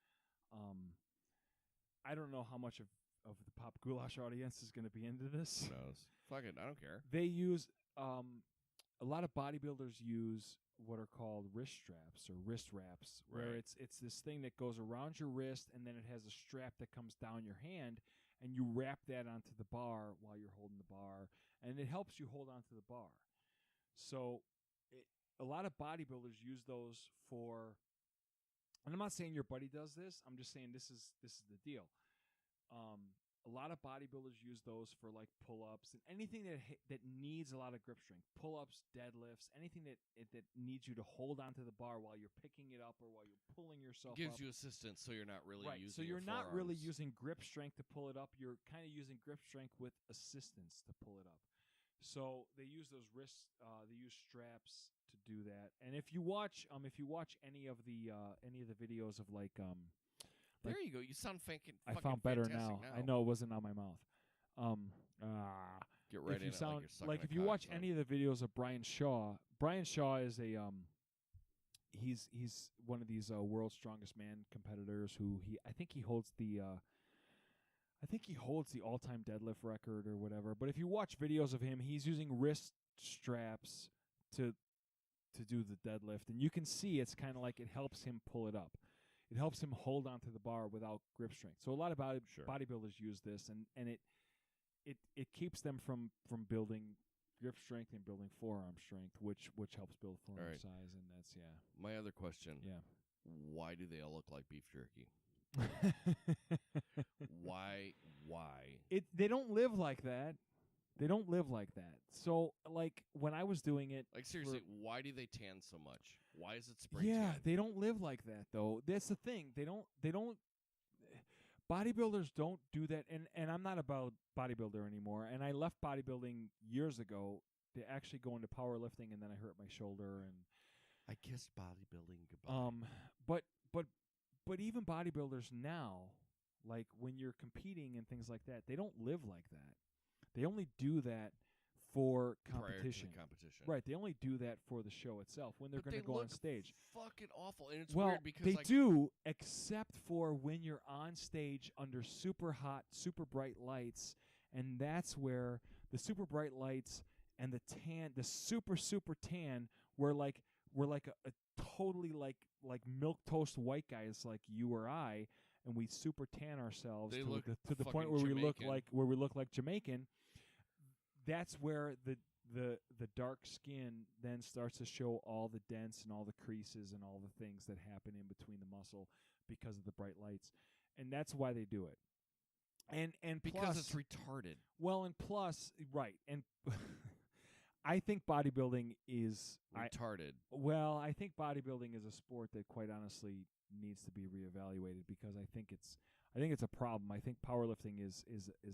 I don't know how much of the pop goulash audience is going to be into this. Who knows? Fuck it, I don't care. They use a lot of bodybuilders use what are called wrist straps or wrist wraps, where Right. it's this thing that goes around your wrist and then it has a strap that comes down your hand, and you wrap that onto the bar while you're holding the bar, and it helps you hold onto the bar. So a lot of bodybuilders use those for, and I'm not saying your buddy does this, I'm just saying this is the deal. A lot of bodybuilders use those for like pull-ups and anything that needs a lot of grip strength. Pull-ups, deadlifts, anything that needs you to hold onto the bar while you're picking it up or while you're pulling yourself Gives up. you assistance, so you're not really Right. using. So you're your not really forearms. using grip strength to pull it up. You're kind of using grip strength with assistance to pull it up. So they use those wrists. They use straps to do that. And if you watch any of the videos of like There you go. You sound I found better fantastic now. I know it wasn't on my mouth. Get right if in you it sound like you're sucking like a if you cock, watch son. any of the videos of Brian Shaw is a he's one of these world's strongest man competitors who I think he holds the all-time deadlift record or whatever. But if you watch videos of him, he's using wrist straps to do the deadlift, and you can see it's kind of like it helps him pull it up. It helps him hold onto the bar without grip strength. So a lot of Sure. bodybuilders use this, and it keeps them from building grip strength and building forearm strength, which helps build forearm right. size, and that's My other question. yeah. Why do they all look like beef jerky? Why? They don't live like that. They don't live like that. So like when I was doing it, Like seriously, why do they tan so much? Why is it spring? yeah, tan? they don't live like that though. That's the thing. They don't. Bodybuilders don't do that, and I'm not a bodybuilder anymore. And I left bodybuilding years ago to actually go into powerlifting, and then I hurt my shoulder. And I kissed bodybuilding goodbye. But even bodybuilders now, like when you're competing and things like that, they don't live like that. They only do that for competition. Prior to the competition. Right, they only do that for the show itself when they're But going to they go on look stage. Fucking awful, and it's Well, weird because they like, do, except for when you're on stage under super hot, super bright lights, and that's where the super bright lights and the tan, the super tan, were like a totally like milk toast white guys like you or I, and we super tan ourselves They to look the point fucking where we look Jamaican. like Jamaican. That's where the dark skin then starts to show all the dents and all the creases and all the things that happen in between the muscle because of the bright lights, and that's why they do it. And because plus, it's retarded. well, and plus, right, and I think bodybuilding is Retarded. I think bodybuilding is a sport that, quite honestly, needs to be reevaluated because I think it's a problem. I think powerlifting is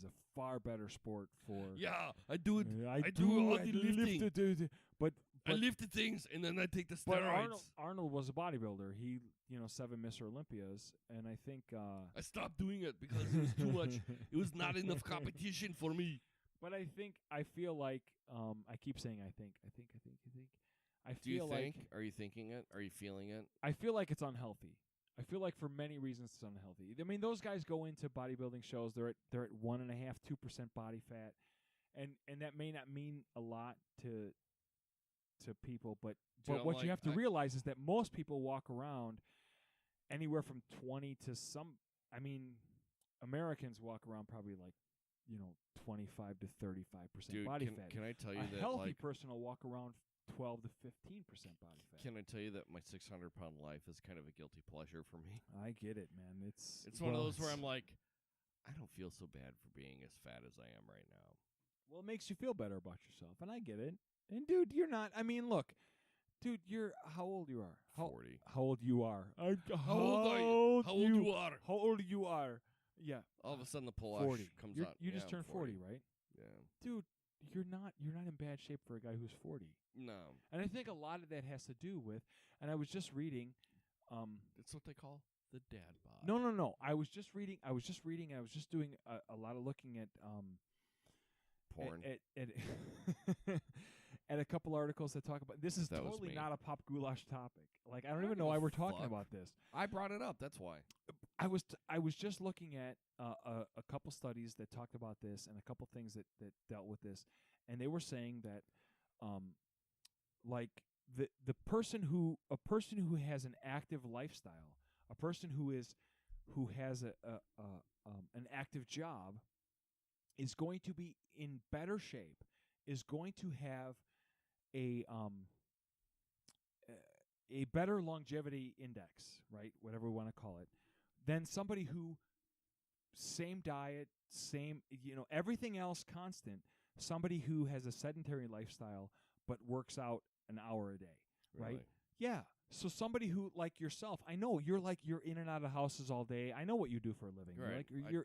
a far better sport for. Yeah, I do it. I do all the lifting. But I lift the things and then I take the but steroids. Arnold was a bodybuilder. He 7 Mr. Olympias, and I think I stopped doing it because it was too much. It was not enough competition for me. But I feel like I keep saying I think. I Do you feel think? like Are you thinking it? Are you feeling it? I feel like it's unhealthy. I feel like for many reasons it's unhealthy. I mean, those guys go into bodybuilding shows. They're at 1.5, 2% body fat, and that may not mean a lot to people, but what you have to realize is that most people walk around anywhere from 20 to some. I mean, Americans walk around probably like 25 to 35% body fat. Can I tell you a that healthy person will walk around 12 to 15% body fat. Can I tell you that my 600-pound life is kind of a guilty pleasure for me? I get it, man. It's one of those where I'm like, I don't feel so bad for being as fat as I am right now. Well, it makes you feel better about yourself, and I get it. And dude, you're not. I mean, look, dude, you're how old you are? 40. How old you are? How old are you? How old you are? How old you are? Yeah. All of a sudden, the pull 40 comes out. You just turned 40, right? Yeah. Dude, you're not in bad shape for a guy who's 40. No. And I think a lot of that has to do with, and I was just reading. It's what they call the dad bod. No. I was just reading. I was just doing a lot of looking at porn. at a couple articles that talk about this. Is That was totally me. not a pop goulash topic. Like I don't I even don't know why give a we're talking fuck. about this. I brought it up. That's why. I was just looking at a couple studies that talked about this and a couple things that dealt with this, and they were saying that like a person who has an active lifestyle, a person who has an active job is going to be in better shape, is going to have a better longevity index, right? Whatever we want to call it, than somebody who same diet, same everything else constant, somebody who has a sedentary lifestyle but works out an hour a day, right? Really? Yeah. So somebody who like yourself, I know you're in and out of houses all day. I know what you do for a living. Right. You're I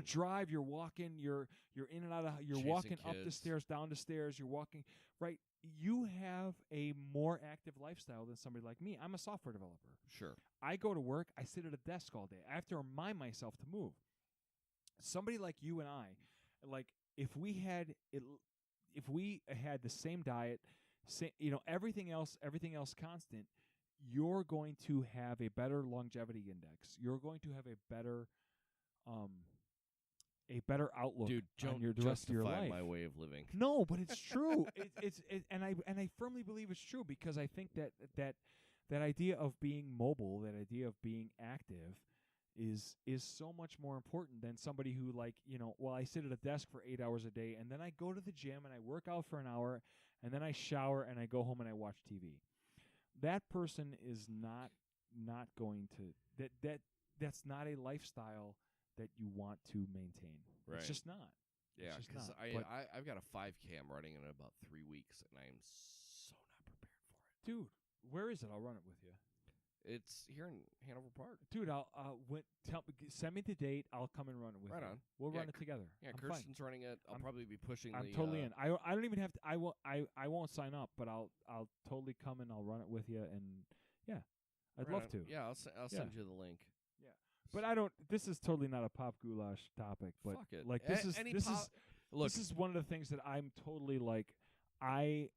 drive. you're walking, you're in and out of, you're Chasing walking up the kids. stairs, down the stairs, you're walking, right? You have a more active lifestyle than somebody like me. I'm a software developer. Sure. I go to work, I sit at a desk all day. I have to remind myself to move. Somebody like you and I, like if we had the same diet, everything else constant, you're going to have a better longevity index. You're going to have a better outlook Dude, on don't the rest of your justify life. my way of living. No, but it's true. And I firmly believe it's true because I think that idea of being mobile, that idea of being active, is so much more important than somebody who I sit at a desk for 8 hours a day and then I go to the gym and I work out for an hour and then I shower and I go home and I watch TV. That person is not going to that's not a lifestyle that you want to maintain. Right. It's just not. Yeah, It's just because not. I've got a 5 cam running in about 3 weeks, and I am so not prepared for it. Dude, where is it? I'll run it with you. It's here in Hanover Park. Dude, send me the date. I'll come and run it with Right you. on. We'll Yeah, run it together. Yeah, I'm fine. Kirsten's running it. I'll probably be pushing I'm the. totally in. I don't even have to. I won't sign up, but I'll totally come and I'll run it with you. And yeah, I'd Right love on. to. Yeah, I'll send you the link. Yeah, but I don't. This is totally not a pop goulash topic. But Fuck it. like this Look, this is one of the things that I'm totally like. I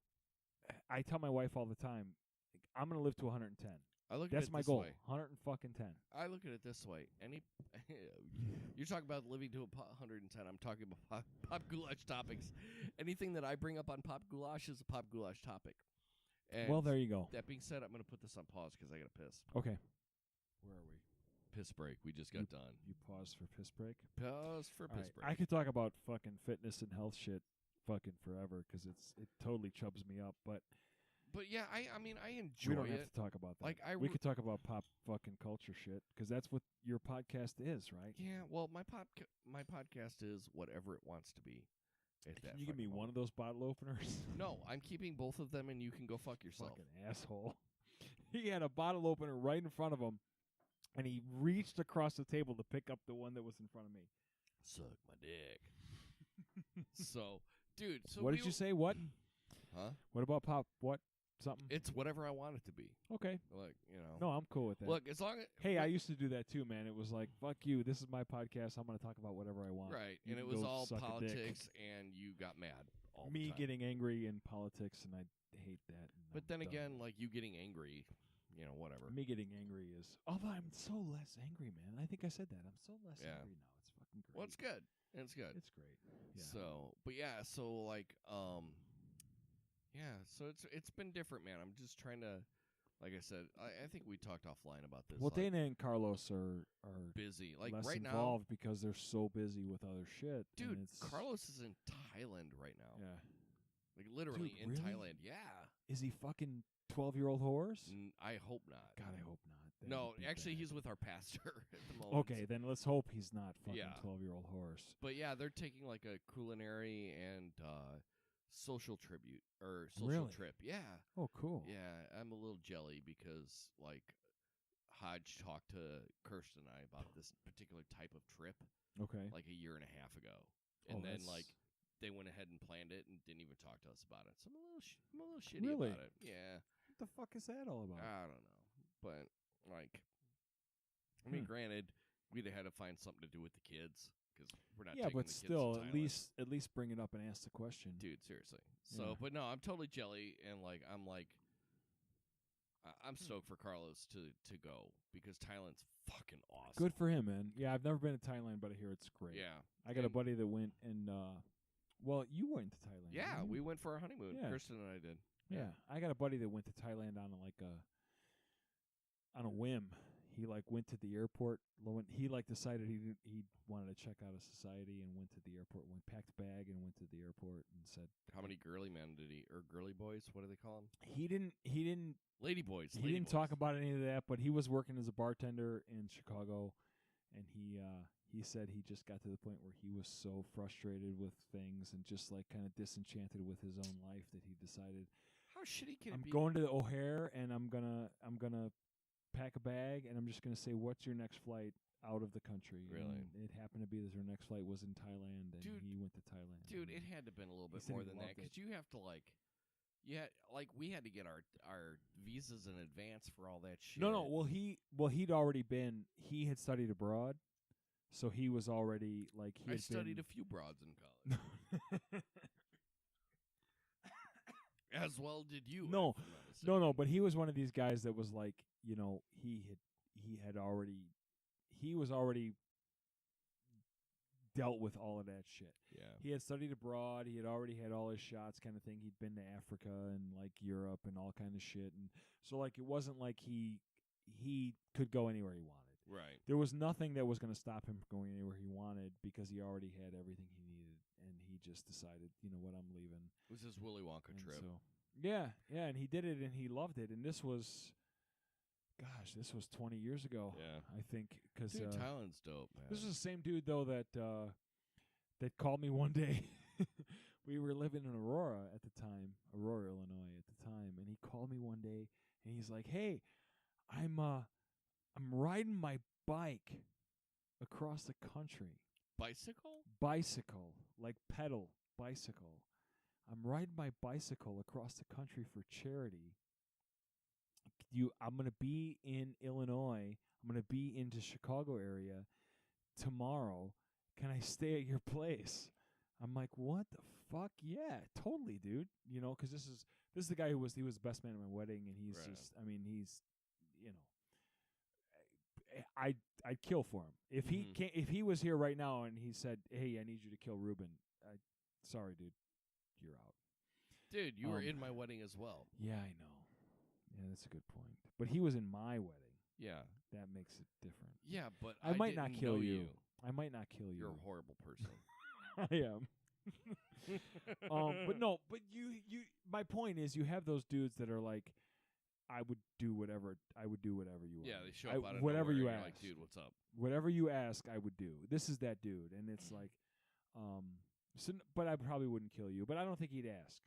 tell my wife all the time, like, I'm gonna live to 110. I look That's at it my this goal. way. 110. I look at it this way. You're talking about living to 110. I'm talking about pop goulash topics. Anything that I bring up on pop goulash is a pop goulash topic. And Well, there you go. that being said, I'm going to put this on pause because I got to piss. Okay. Where are we? Piss break. We just got done. You pause for piss break? Pause for All piss right. break. I could talk about fucking fitness and health shit fucking forever because it totally chubs me up. But yeah, I mean, I enjoy we don't it. have to talk about that. Like, we could talk about pop fucking culture shit because that's what your podcast is, right? Yeah, well, my podcast is whatever it wants to be. Can you give me one of those bottle openers? No, I'm keeping both of them, and you can go fuck yourself. Fucking asshole. He had a bottle opener right in front of him, and he reached across the table to pick up the one that was in front of me. Suck my dick. So, dude. So what did you say? What? Huh? What about pop? What? Something? It's whatever I want it to be. Okay. Like, No, I'm cool with that. Look, as long as hey, I used to do that too, man. It was like, fuck you. This is my podcast. I'm going to talk about whatever I want. right, You and it can was go all suck a dick. politics, and you got mad. All the Me time. getting angry in politics, and I hate that. and But I'm then done. again, like you getting angry, whatever. Me getting angry is. Although I'm so less angry, man. I think I said that. I'm so less Yeah. angry now. It's fucking great. Well, it's good. It's good. It's great. Yeah. So, but yeah, so like, yeah, so it's been different, man. I'm just trying to, like I said, I think we talked offline about this. Well, like, Dana and Carlos are busy. Like less right now, involved because they're so busy with other shit. and dude, it's, Carlos is in Thailand right now. Yeah. Like literally Dude, in really? Thailand. Yeah. Is he fucking 12-year-old horse? I hope not. God, I hope not. That No, would be actually, bad. he's with our pastor at the moment. Okay, then let's hope he's not fucking Yeah. 12-year-old horse. But yeah, they're taking like a culinary and social tribute or social Really? trip. Yeah. Oh, cool. Yeah, I'm a little jelly because like Hodge talked to Kirsten and I about this particular type of trip Okay. like a year and a half ago, and Oh, then that's- like they went ahead and planned it and didn't even talk to us about it. So I'm a little shitty Really? about it. Yeah, What the fuck is that all about? I don't know, but like, I mean, granted, we'd have had to find something to do with the kids because we're not. Yeah, taking but the still, kids to at least bring it up and ask the question, dude. Seriously. So, Yeah. but no, I'm totally jelly, and I'm stoked for Carlos to go because Thailand's fucking awesome. Good for him, man. Yeah, I've never been to Thailand, but I hear it's great. Yeah, I got a buddy that went and well, you went to Thailand. Yeah, didn't you? we went for our honeymoon. Yeah. Kirsten and I did. Yeah, I got a buddy that went to Thailand on a whim. He went to the airport. He decided he wanted to check out a society and went to the airport. Packed a bag and went to the airport and said, How many girly men did he, or girly boys? What do they call them? He didn't. Lady boys. He didn't talk about any of that, but he was working as a bartender in Chicago, and he said he just got to the point where he was so frustrated with things and just kind of disenchanted with his own life that he decided, How shitty can I'm it be? going to the O'Hare and I'm gonna pack a bag and I'm just gonna say, what's your next flight out of the country? Really? And it happened to be that her next flight was in Thailand, and Dude, he went to Thailand. Dude, and it had to have been a little he bit said more he than loved that because it. you have to we had to get our visas in advance for all that shit. No. He'd already been. He had studied abroad, so he was already I studied a few broads in college. As well did you. No. if I'm not mistaken. No. But he was one of these guys that was he was already dealt with all of that shit. Yeah. He had studied abroad. He had already had all his shots, kind of thing. He'd been to Africa and Europe and all kind of shit, and so it wasn't like he could go anywhere he wanted. Right. There was nothing that was going to stop him from going anywhere he wanted because he already had everything he needed, and he just decided, you know what, I'm leaving. It was his Willy Wonka And trip. so, yeah, and he did it, and he loved it. And this was 20 years ago. Yeah. I think, because Dude, Thailand's dope, man. this is the same dude though that called me one day. We were living in Aurora, Illinois at the time, and he called me one day and he's like, "Hey, I'm riding my bike across the country. Bicycle? Bicycle, like pedal bicycle. I'm riding my bicycle across the country for charity. I'm going to be in Illinois. I'm going to be in the Chicago area tomorrow. Can I stay at your place?" I'm like, "What the fuck? Yeah, totally, dude. You know, because this is the guy he was the best man at my wedding, and he's Right. just, I mean, he's, you know, I'd kill for him if he Mhm. if he was here right now and he said, "Hey, I need you to kill Ruben." Sorry, dude, you're out. Dude, you were in my wedding as well. Yeah, I know. Yeah, that's a good point. But he was in my wedding. Yeah. That makes it different. Yeah, but I might didn't not kill know you. I might not kill you. You're a horrible person. I am. But no, but you my point is you have those dudes that are like, I would do whatever you want. Yeah, they show up out of whatever nowhere you and ask. you're like, dude, what's up? Whatever you ask, I would do. This is that dude, and it's like, but I probably wouldn't kill you. But I don't think he'd ask.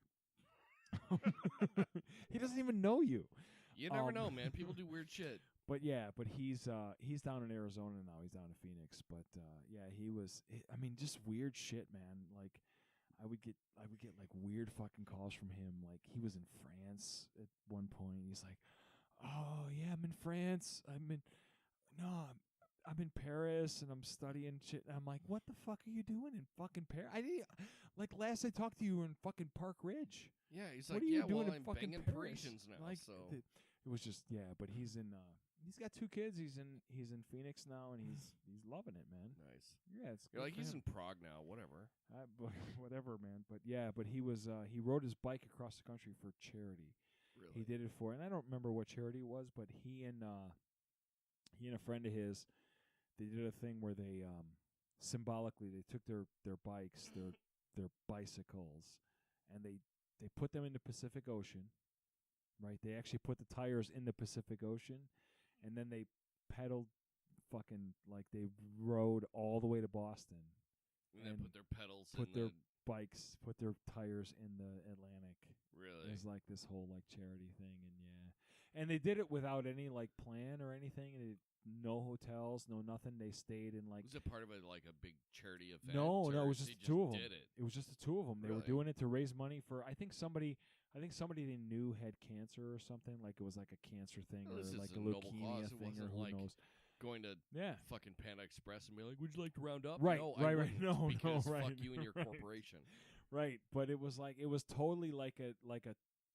He doesn't even know you. You never know, man. People do weird shit. But yeah, he's down in Arizona now. He's down in Phoenix. But yeah, he was. I mean, just weird shit, man. Like, I would get like weird fucking calls from him. Like, he was in France at one point. He's like, "Oh yeah, I'm in France. I'm in Paris and I'm studying shit." And I'm like, "What the fuck are you doing in fucking Paris? I didn't last I talked to you were in fucking Park Ridge." Yeah, he's What like, are you yeah, doing well, in I'm fucking banging Paris? Parisians now, Like, so. it was just, yeah, but he's in he's got 2 kids. He's in Phoenix now, and he's loving it, man. Nice. Yeah, it's You're good like, for he's him. in Prague now, whatever. Whatever, man. But yeah, but he was he rode his bike across the country for charity. Really? He did it for, and I don't remember what charity it was, but he and a friend of his, they did a thing where they symbolically they took their bikes, their bicycles, and they put them in the Pacific Ocean. Right? They actually put the tires in the Pacific Ocean, and then they pedaled they rode all the way to Boston. And then put their pedals put in their the... bikes, put their tires in the Atlantic. Really? It was like this whole charity thing, and yeah. And they did it without any plan or anything, and no hotels, no nothing. They stayed in Was it part of a big charity event? No, it or was just they the 2 of them. Did it? It was just the 2 of them. They were Really? doing it to raise money for I think somebody they knew had cancer or something. Like it was like a cancer thing Well, or this is like a a noble leukemia cause. It thing or wasn't who like knows. going to fucking Panda Express and be like, would you like to round up? Right, no, right, I right. wouldn't, No, because right. fuck you and your corporation. Right, but it was totally like a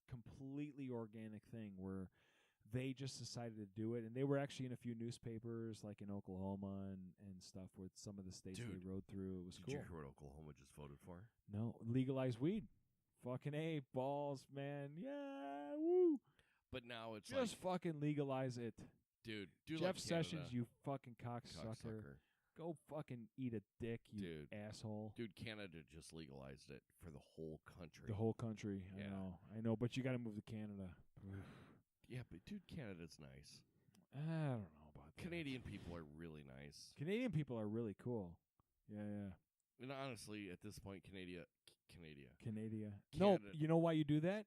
completely organic thing where they just decided to do it, and they were actually in a few newspapers like in Oklahoma and stuff with some of the states they rode through. It was cool. Did you hear what Oklahoma just voted for? No, legalize weed. Fucking A, balls, man. Yeah, woo. But now it's just fucking legalize it. Dude, do Jeff like Sessions, you fucking cocksucker. Go fucking eat a dick, you asshole. Dude, Canada just legalized it for the whole country. The whole country. Yeah. I know, but you got to move to Canada. Yeah, but dude, Canada's nice. I don't know about that. Canadian people are really nice. Canadian people are really cool. Yeah. And honestly, at this point, Canada. No, you know why you do that?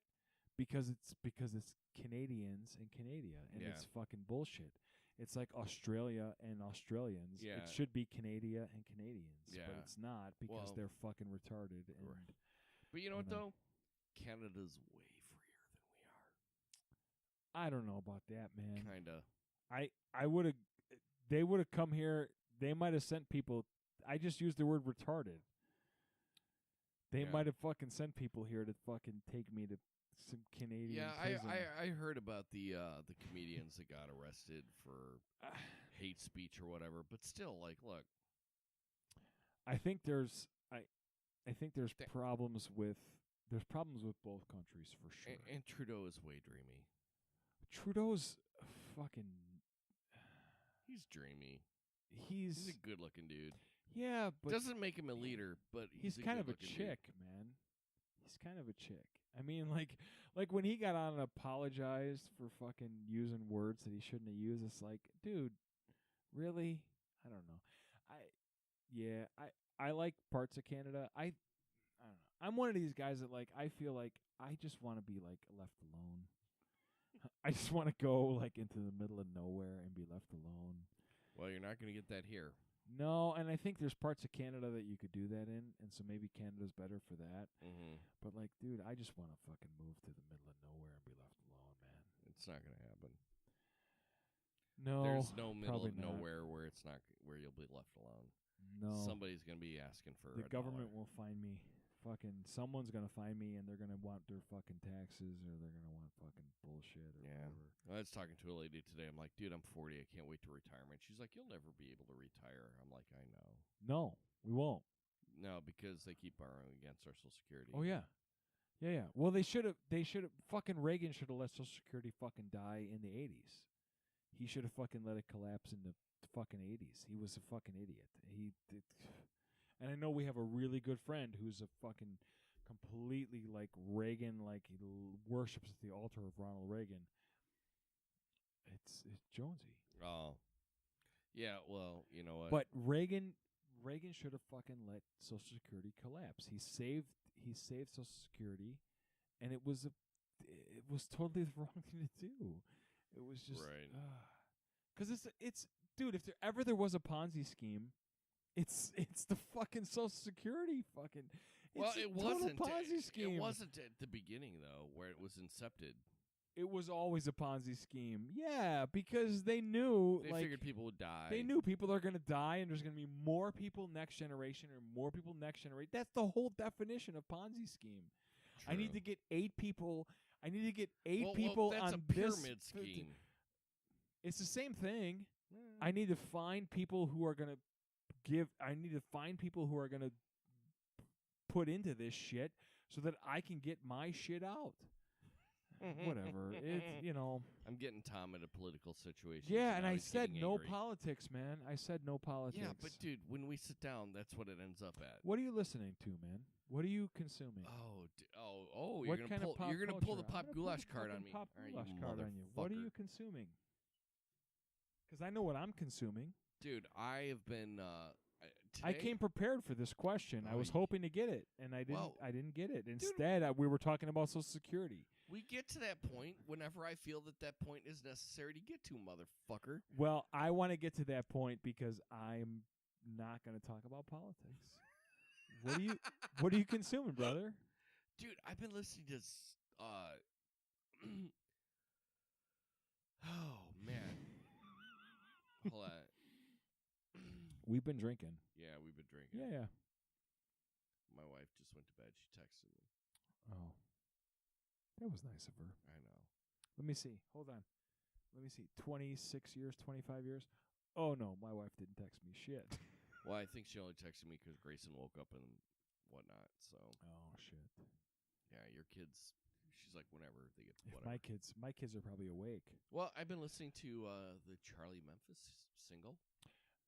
Because it's Canadians and Canada, and it's fucking bullshit. It's like Australia and Australians. Yeah. It should be Canada and Canadians, Yeah. but it's not because they're fucking retarded. And, right. But you know what, though? Canada's way freer than we are. I don't know about that, man. Kinda. I would have. They would have come here. They might have sent people. I just used the word retarded. They might have fucking sent people here to fucking take me to some Canadian prison. I heard about the comedians that got arrested for hate speech or whatever, but still, like, look. I think there's problems with both countries for sure. And Trudeau is way dreamy. Trudeau's fucking. He's dreamy. He's a good-looking dude. Yeah, but doesn't make him a leader, but he's kind of a chick, man. He's kind of a chick. I mean, like when he got on and apologized for fucking using words that he shouldn't have used, it's like, dude, really? I don't know. I like parts of Canada. I don't know. I'm one of these guys that I feel like I just want to be left alone. I just want to go into the middle of nowhere and be left alone. Well, you're not going to get that here. No, and I think there's parts of Canada that you could do that in, and so maybe Canada's better for that. Mm-hmm. But dude, I just want to fucking move to the middle of nowhere and be left alone, man. It's not going to happen. No, there's no middle of not. Nowhere where it's not where you'll be left alone. No, somebody's going to be asking for the government will find me. Fucking someone's gonna find me, and they're gonna want their fucking taxes, or they're gonna want fucking bullshit, or whatever. I was talking to a lady today. I'm like, dude, I'm 40. I can't wait to retirement. She's like, you'll never be able to retire. I'm like, I know. No, we won't. No, because they keep borrowing against our Social Security. Oh yeah. Well, they should have. Fucking Reagan should have let Social Security fucking die in the 80s. He should have fucking let it collapse in the fucking 80s. He was a fucking idiot. He did. And I know we have a really good friend who's a fucking completely Reagan, he worships at the altar of Ronald Reagan. It's Jonesy. Oh. Yeah, well, you know what? But Reagan should have fucking let Social Security collapse. He saved Social Security, and it was totally the wrong thing to do. It was just right. Because it's dude, if there was a Ponzi scheme, it's the fucking Social Security fucking. It wasn't Ponzi scheme. It wasn't at the beginning though, where it was incepted. It was always a Ponzi scheme. Yeah, because they knew they figured people would die. They knew people are going to die, and there's going to be more people next generation, or more people next generation. That's the whole definition of Ponzi scheme. True. I need to get 8 people. I need to get 8 people that's on a pyramid scheme. It's the same thing. I need to find people who are going to I need to find people who are going to put into this shit so that I can get my shit out. Whatever. It's, I'm getting Tom in a political situation. Yeah, and I said no politics, man. I said no politics. Yeah, but dude, when we sit down, that's what it ends up at. What are you listening to, man? What are you consuming? You're gonna pull the pop goulash card on me. Pop goulash card on you. What are you consuming? Because I know what I'm consuming. Dude, I have been. I came prepared for this question. I was hoping to get it, and I didn't get it. Instead, we were talking about Social Security. We get to that point whenever I feel that point is necessary to get to, motherfucker. Well, I want to get to that point because I'm not going to talk about politics. What are you consuming, brother? Dude, I've been listening to oh man. Hold on. We've been drinking. Yeah, we've been drinking. Yeah. My wife just went to bed. She texted me. Oh. That was nice of her. I know. Let me see. Hold on. Let me see. 26 years, 25 years? Oh, no. My wife didn't text me shit. Well, I think she only texted me because Grayson woke up and whatnot. So. Oh, shit. Yeah, your kids. She's like, whenever they get If whatever. my kids are probably awake. Well, I've been listening to the Charlie Memphis single,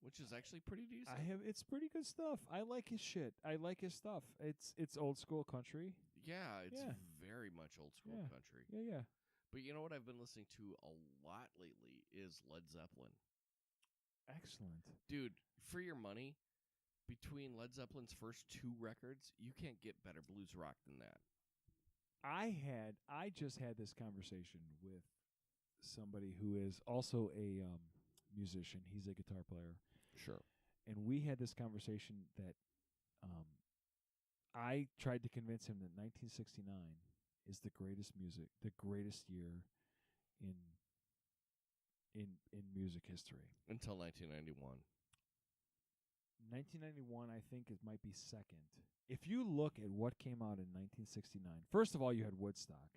which is actually pretty decent. It's pretty good stuff. I like his shit. I like his stuff. It's old school country. Yeah, it's Yeah. very much old school Yeah. country. Yeah. But you know what I've been listening to a lot lately is Led Zeppelin. Excellent. Dude, for your money, between Led Zeppelin's first 2 records, you can't get better blues rock than that. I just had this conversation with somebody who is also a musician. He's a guitar player. Sure. And we had this conversation that I tried to convince him that 1969 is the greatest year in music history. Until 1991. 1991, I think, might be second. If you look at what came out in 1969, first of all, you had Woodstock.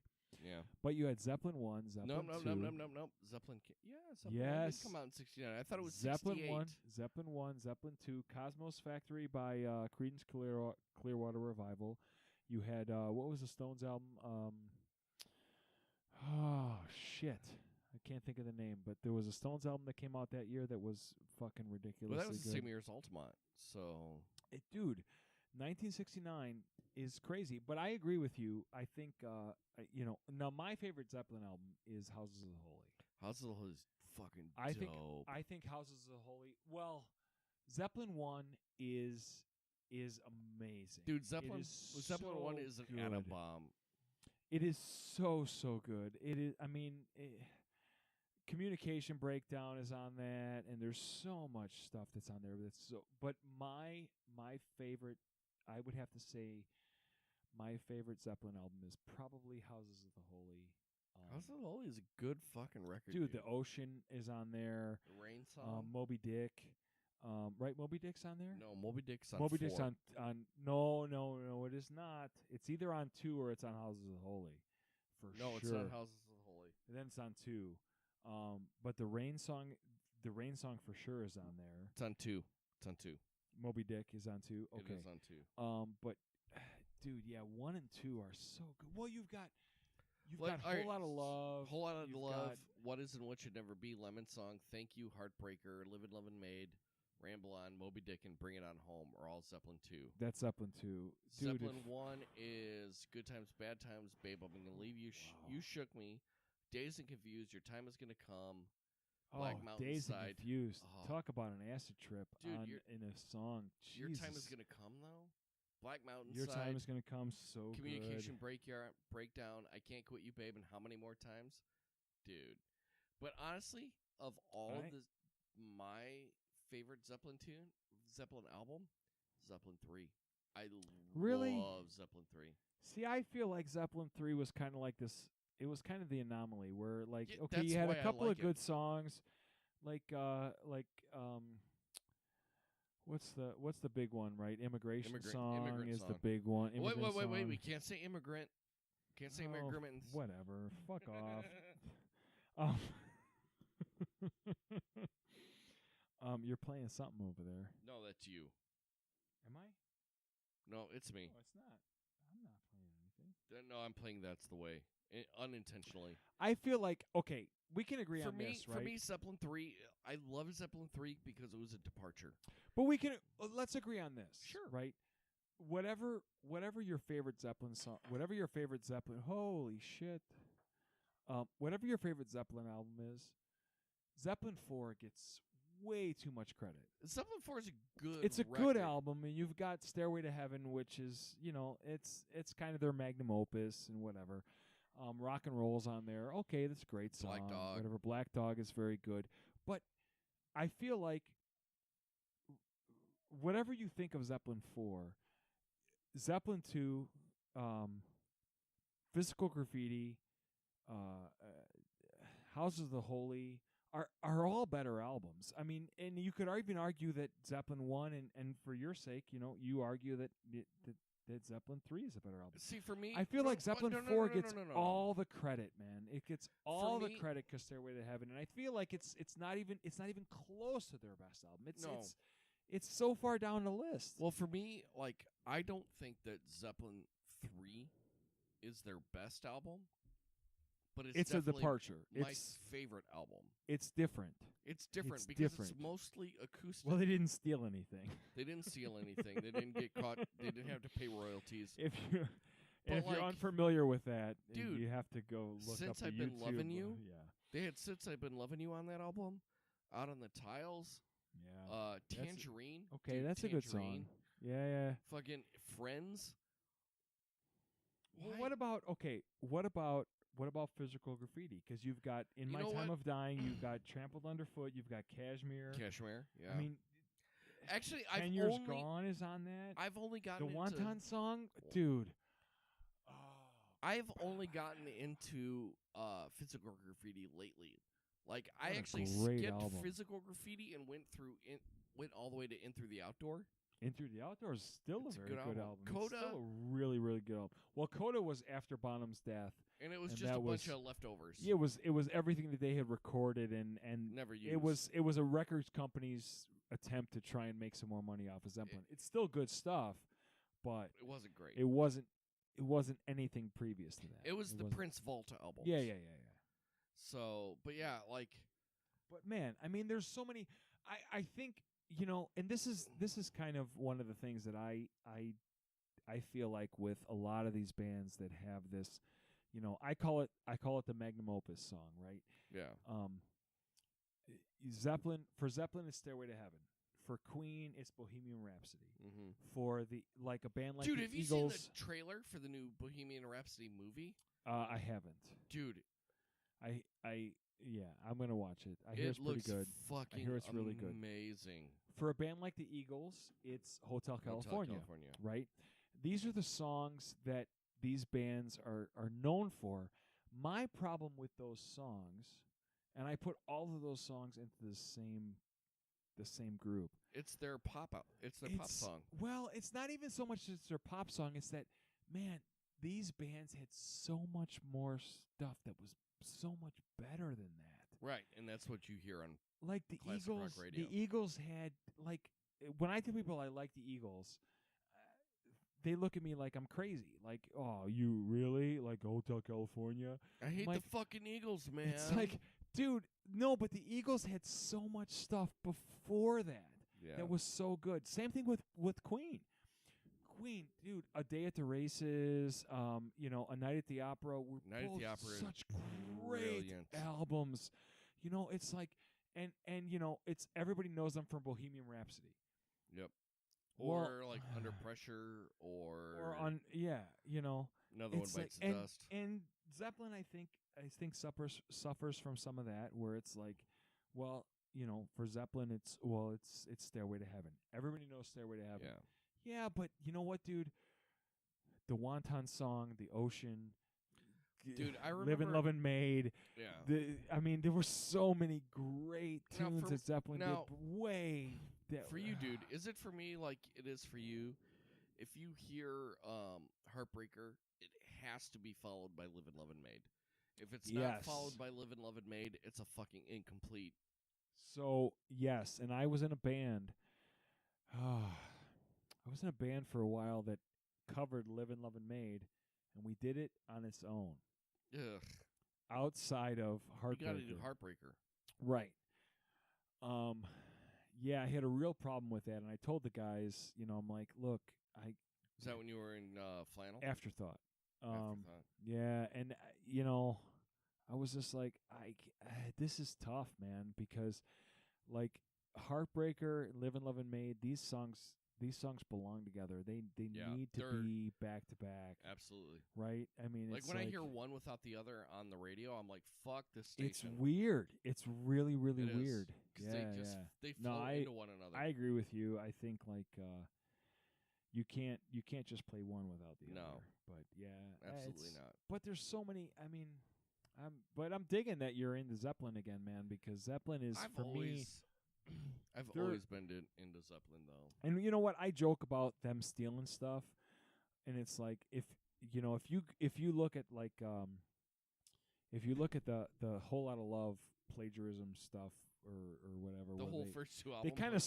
Yeah. But you had Zeppelin 1, Zeppelin 2. No. Zeppelin. Zeppelin 1 did come out in 69. I thought it was Zeppelin 68. 1, Zeppelin 1, Zeppelin 2, Cosmos Factory by Creedence Clearwater Revival. You had, what was the Stones album? Oh, shit. I can't think of the name, but there was a Stones album that came out that year that was fucking ridiculously Well, that was the good. same year as Altamont, so... Dude, 1969 is crazy, but I agree with you. I think, now my favorite Zeppelin album is Houses of the Holy. Houses of the Holy is fucking dope. I think Houses of the Holy, well, Zeppelin 1 is amazing. Dude, Zeppelin 1 is an good. atom bomb. It is so good. It is, Communication Breakdown is on that, and there's so much stuff that's on there. But my favorite, I would have to say, my favorite Zeppelin album is probably Houses of the Holy. Houses of the Holy is a good fucking record, dude. The Ocean is on there. The Rain Song. Moby Dick. Right, Moby Dick's on there? No, Moby Dick's on Moby 4. Dick's on no, it is not. It's either on 2 or it's on Houses of the Holy. No, sure. It's on Houses of the Holy. And then it's on 2. But the Rain Song for sure is on there. It's on 2. Moby Dick is on 2. Okay. It is on 2. But dude, yeah, 1 and 2 are so good. Well, you've got Whole Lot of Love. Whole Lot of Love. What Is and What Should Never Be. Lemon Song. Thank You. Heartbreaker. Livin' Lovin' Maid. Ramble On. Moby Dick and Bring It On Home are all Zeppelin 2. That's Zeppelin 2. Dude, Zeppelin 1 is Good Times, Bad Times, Babe, I'm Gonna Leave You. You Shook Me. Dazed and Confused. Your Time Is Gonna Come. Black Mountain Dazed Side. and Confused. Oh. Talk about an acid trip. Dude, in a song. Your Jesus. Time Is Gonna Come, though? Black Mountain Your Side. Time Is Gonna Come. So Communication good. Breakdown. I Can't Quit You, Babe, and How Many More Times? Dude. But honestly, of all my favorite Zeppelin album, Zeppelin 3. I love Zeppelin 3. See, I feel like Zeppelin 3 was kind of like this. It was kind of the anomaly where, like, Yeah, okay, you that's had a why I couple like of it. good songs, what's the big one, right? Immigration Song Immigrant is Song. the big one. Wait. Song. We can't say immigrant. Can't say Oh, immigrant. whatever. Fuck off. You're playing something over there. No, that's you. Am I? No, it's me. No, it's not. I'm not playing anything. No, I'm playing That's the Way. Unintentionally. I feel like, okay, we can agree on me, this, right? For me, Zeppelin 3, I love Zeppelin 3 because it was a departure. But we can let's agree on this. Sure. Right? Whatever your favorite Zeppelin song, whatever your favorite Zeppelin, holy shit. Whatever your favorite Zeppelin album is, Zeppelin 4 gets way too much credit. Zeppelin 4 is a good It's a record. good album, and you've got Stairway to Heaven, which is, it's kind of their magnum opus and whatever. Rock and Roll's on there. Okay, that's a great song. Black Dog. Whatever. Black Dog is very good. But I feel like whatever you think of Zeppelin 4, Zeppelin 2, Physical Graffiti, Houses of the Holy, are all better albums. I mean, and you could even argue that Zeppelin 1 and for your sake, you argue that that Zeppelin 3 is a better album. See, for me, I feel like Zeppelin 4 gets all the credit, man. It gets all the credit because Stairway to Heaven, and I feel like it's not even close to their best album. It's so far down the list. Well, for me, like, I don't think that Zeppelin 3 is their best album, but it's a departure. My favorite album. It's different. It's different it's it's mostly acoustic. Well, they didn't steal anything. They didn't steal anything. They didn't get caught. They didn't have to pay royalties. If you're unfamiliar with that, dude, you have to go look Since up I've YouTube. Been Loving You, yeah. They had Since I've Been Loving You on that album. Out on the Tiles. Yeah. Tangerine. Okay, dude, that's Tangerine. a good song. Yeah. Fucking Friends. Well, what about Physical Graffiti? Because you've got In My Time of Dying, you've got Trampled Underfoot, you've got Cashmere. Yeah. I mean, actually, 10 Years Gone is on that. I've only gotten the Wonton song, dude. Oh, I've only gotten into Physical Graffiti lately. Like, I actually skipped album. Physical Graffiti and went all the way to In Through the Outdoor. In Through the Outdoor is still a very good album. Coda, it's still a really, really good album. Well, Coda was after Bonham's death. And it was just a bunch of leftovers. Yeah, it was everything that they had recorded and never used. It was a records company's attempt to try and make some more money off of Zeppelin. It's still good stuff, but it wasn't great. It wasn't anything previous to that. It was the Prince Volta album. Yeah. So, but yeah, like, but man, I mean, there's so many. I think, and this is kind of one of the things that I feel like with a lot of these bands that have this, I call it the magnum opus song, right? Yeah. Zeppelin, it's Stairway to Heaven. For Queen, it's Bohemian Rhapsody. Mm-hmm. For a band like Dude, the have you Eagles, seen the trailer for the new Bohemian Rhapsody movie? I haven't. Dude, I'm gonna watch it. I hear it's pretty good. Fucking I hear it's really good. Amazing. For a band like the Eagles, it's Hotel California, right? These are the songs that these bands are known for. My problem with those songs, and I put all of those songs into the same group. It's their pop out. It's their pop song. Well, it's not even so much it's their pop song. It's that, man, these bands had so much more stuff that was so much better than that. Right, and that's what you hear on like the classic Eagles. rock radio. The Eagles had, like, when I tell people I like the Eagles, they look at me like I'm crazy. Like, oh, you really like Hotel California? I hate the fucking Eagles, man. It's like, dude, no, but the Eagles had so much stuff before that that was so good. Same thing with Queen. Queen, dude, A Day at the Races, A Night at the Opera were such great albums. It's like, and it's everybody knows them from Bohemian Rhapsody. Yep. Or like Under Pressure, or on Another One Bites the Dust. And Zeppelin, I think suffers from some of that, where it's like, well, for Zeppelin, it's Stairway to Heaven. Everybody knows Stairway to Heaven. Yeah, but you know what, dude? The Wonton song, The Ocean, dude, I remember Livin' Lovin' Maid. Yeah. There were so many great tunes that Zeppelin did. For you, dude, is it for me like it is for you? If you hear Heartbreaker, it has to be followed by Livin' Lovin' Maid. If it's not followed by Livin' Lovin' Maid, it's a fucking incomplete. So, yes, and I was in a band. I was in a band for a while that covered Livin' Lovin' Maid, and we did it on its own. Ugh. Outside of Heartbreaker. You got to do Heartbreaker. Right. Yeah, I had a real problem with that, and I told the guys, I'm like, look, Is that when you were in Flannel? Afterthought. Afterthought. Yeah, and I was just like, this is tough, man, because like Heartbreaker, Livin' Lovin' Maid, these songs belong together. They need to be back to back. Absolutely. Right? I mean, like it's when I hear one without the other on the radio, I'm like, fuck this station. It's weird. It's really, really weird. They flow into one another. I agree with you. I think like you can't just play one without the other. No. But yeah. Absolutely not. But there's so many, I mean, But I'm digging that you're into Zeppelin again, man, because Zeppelin is I've for me. always been into Zeppelin though. And you know what? I joke about them stealing stuff, and it's like if you look at if you look at the Whole Lot of Love plagiarism stuff or whatever, The whole first two albums. they kind of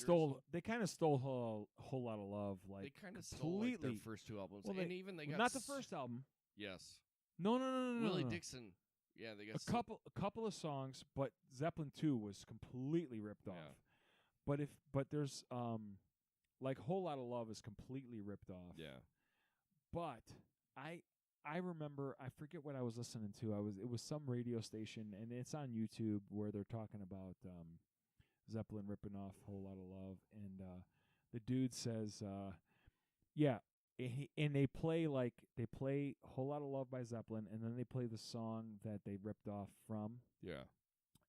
stole whole Lot of Love. Like they kind of stole like, their completely. first two albums, Well, and even they got not the first album. Yes. No. Willie Dixon. Yeah, they got a couple of songs, but Zeppelin 2 was completely ripped off. Yeah. But there's like Whole Lot of Love is completely ripped off. Yeah. But I remember, I forget what I was listening to. It was some radio station, and it's on YouTube where they're talking about Zeppelin ripping off Whole Lot of Love, and the dude says, yeah. And they play Whole Lot of Love by Zeppelin, and then they play the song that they ripped off from. Yeah.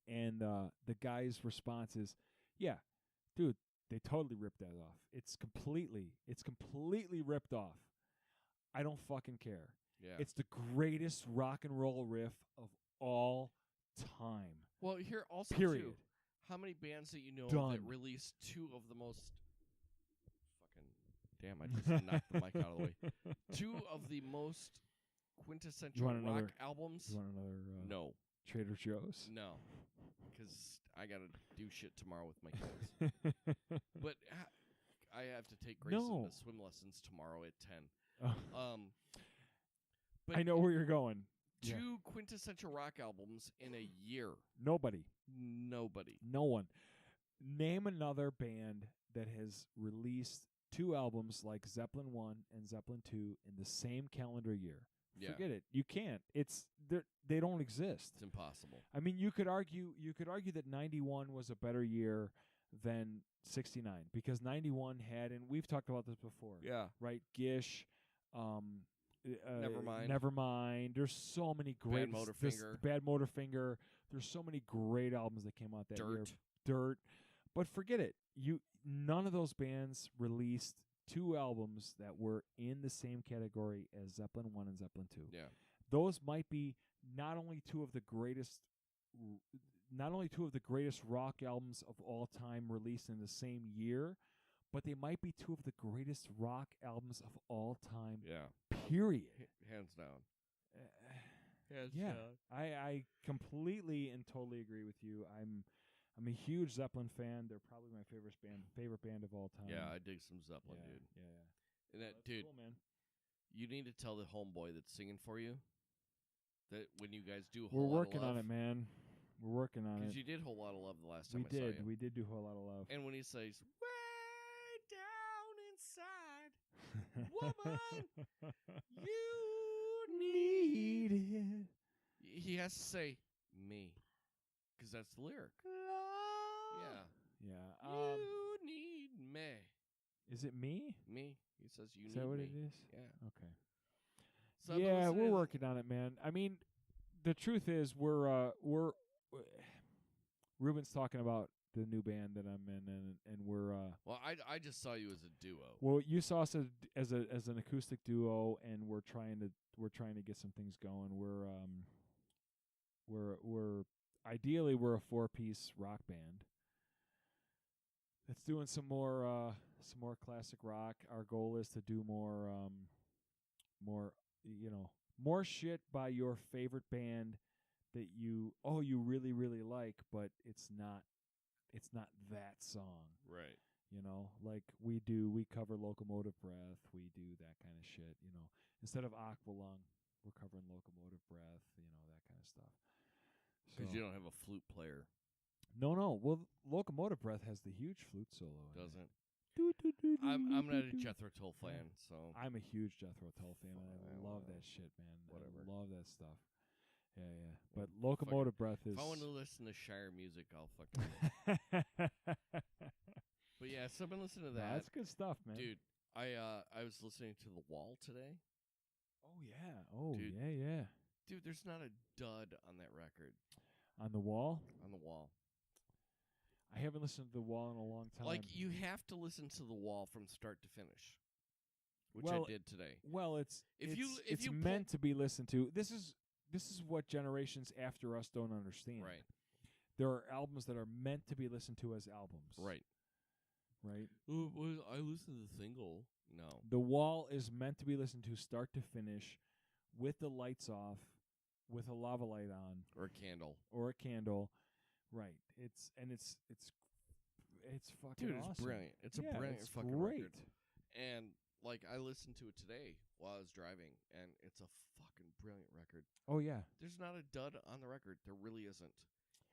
And the guy's response is, "Yeah, dude, they totally ripped that off. It's completely ripped off. I don't fucking care. Yeah. It's the greatest rock and roll riff of all time." Well, here also period. Too, how many bands that you know Done. that released two of the most Damn, I just knocked the mic out of the way. Two of the most quintessential rock albums. You want another no. Trader Joe's? No. Because I got to do shit tomorrow with my kids. But I have to take Grayson to swim lessons tomorrow at 10. Oh. But I know where you're going. Two quintessential rock albums in a year. Nobody. No one. Name another band that has released two albums like Zeppelin 1 and Zeppelin 2 in the same calendar year. Yeah. Forget it. You can't. They don't exist. It's impossible. I mean, you could argue that 91 was a better year than 69 because 91 had, and we've talked about this before. Yeah. Right? Gish, Nevermind. Nevermind. There's so many great Bad Motorfinger. There's so many great albums that came out that year. Dirt. But forget it. None of those bands released two albums that were in the same category as Zeppelin 1 and Zeppelin 2. Yeah. Those might be not only two of the greatest rock albums of all time released in the same year, but they might be two of the greatest rock albums of all time. Yeah. Period. Hands down. I completely and totally agree with you. I'm a huge Zeppelin fan. They're probably my favorite band of all time. Yeah, I dig some Zeppelin, dude. Yeah. And that's dude, cool, man. You need to tell the homeboy that's singing for you that when you guys do We're working on it, man. We're working on it. Because you did Whole Lot of Love the last time I saw you. We did do Whole Lot of Love. And when he says, way down inside, woman, you need it. He has to say, me. Because that's the lyric. Yeah. You need me. Is it me? Me. He says you need me. Is that what it is? Yeah. Okay. So yeah, we're working on it, man. I mean, the truth is we're Ruben's talking about the new band that I'm in, and we're well, I just saw you as a duo. Well, you saw us as an acoustic duo, and we're trying to get some things going. We're ideally we're a 4-piece rock band that's doing some more classic rock. Our goal is to do more shit by your favorite band that you really really like, but it's not that song. Right. Like we cover Locomotive Breath, we do that kind of shit, Instead of Aqualung, we're covering Locomotive Breath, that kind of stuff. Because you don't have a flute player. No. Well, Locomotive Breath has the huge flute solo. Doesn't. I'm not a Jethro Tull fan, so I'm a huge Jethro Tull fan. I love that shit, man. Whatever. I love that stuff. Yeah. But Locomotive Breath is. If I want to listen to Shire music, I'll fucking. But yeah, so I've been listening to that. That's good stuff, man. Dude, I was listening to The Wall today. Oh yeah. Oh Dude. yeah. Dude, there's not a dud on that record. On The Wall? On The Wall. I haven't listened to The Wall in a long time. Like, you have to listen to The Wall from start to finish, which I did today. Well, it's if you meant to be listened to. This this is what generations after us don't understand. Right. There are albums that are meant to be listened to as albums. Right. Right. Well, I listened to the single. No. The Wall is meant to be listened to start to finish, with the lights off, with a lava light on, Or a candle. Right. It's fucking Dude, it's awesome. brilliant. It's a brilliant fucking great. record. And like I listened to it today while I was driving, and it's a fucking brilliant record. Oh yeah. There's not a dud on the record. There really isn't.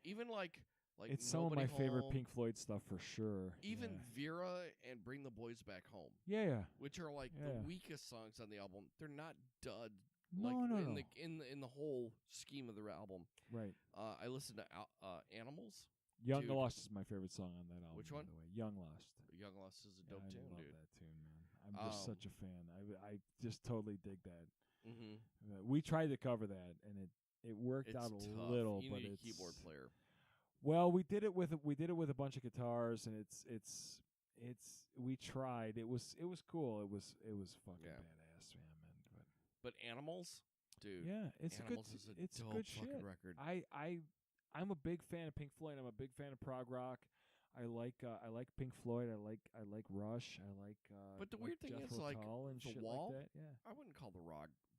Even like it's some of my Nobody favorite Home, Pink Floyd stuff for sure. Even yeah. Vera and Bring the Boys Back Home, Yeah. which are like the weakest songs on the album. They're not dud. No. In the whole scheme of the album. Right. I listened to Animals. Young Dude. Lost is my favorite song on that album. Which one? By the way, Young Lost. Young Lost is a Yeah, dope I tune, love dude. that tune, man. I'm just such a fan. I just totally dig that. Mm-hmm. We tried to cover that, and it worked out a tough. little, You but need it's a keyboard player. Well, we did it with a bunch of guitars, and it's we tried. It was cool. It was fucking badass, man. But Animals, dude. Yeah, it's Animals a good. is a It's dope good fucking shit. record. I'm a big fan of Pink Floyd. I'm a big fan of prog rock. I like Pink Floyd. I like Rush. I like. But the like weird thing Jethro is, like, Tull and The shit Wall. like that. Yeah. I wouldn't call the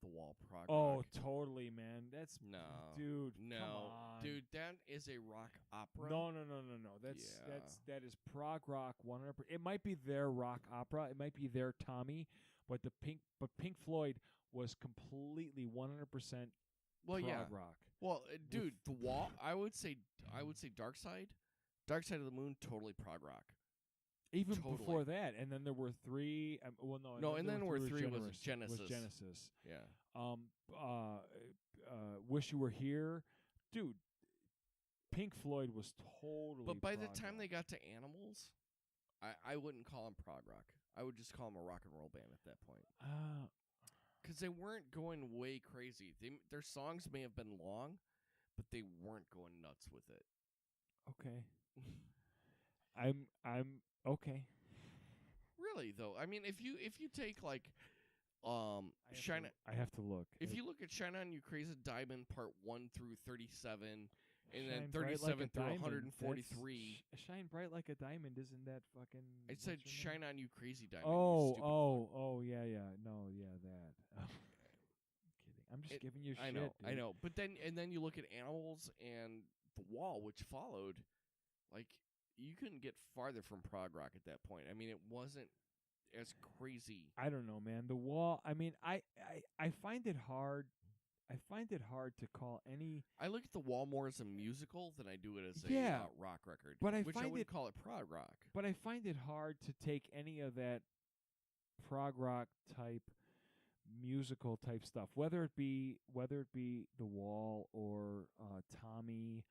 Wall prog Oh, rock. totally, man. That's No, dude. no, come on. dude. That is a rock opera. No. That is prog rock 100%. It might be their rock opera. It might be their Tommy, but Pink Floyd was completely 100% well, prog rock. Well, dude, The Wall. I would say Dark Side of the Moon, totally prog rock. Even Totally. before that, and then there were three. And then were three was Was Genesis. Genesis. Yeah. Wish You Were Here, dude. Pink Floyd was totally. But by the prog time rock. they got to Animals, I wouldn't call them prog rock. I would just call them a rock and roll band at that point. Because they weren't going way crazy. Their songs may have been long, but they weren't going nuts with it. Okay. I'm okay. Really though, I mean, if you take like, Shine. I have to look. If you look at Shine On You Crazy Diamond Part 1 through 37, and then Shine Bright 37 like a through diamond, 143. Shine Bright Like a Diamond, isn't that fucking? I said what's her name? Shine On You Crazy Diamond. Oh, you stupid fuck. yeah. No, yeah, that. Oh. Kidding. I'm just giving you shit. I know. But then you look at Animals and The Wall, which followed. Like, you couldn't get farther from prog rock at that point. I mean, it wasn't as crazy. I don't know, man. The Wall. I mean, I find it hard. I find it hard to call any. I look at The Wall more as a musical than I do it as Yeah, a rock record. but I which find I wouldn't it- call it prog rock. But I find it hard to take any of that prog rock type musical type stuff, whether it be The Wall or Tommy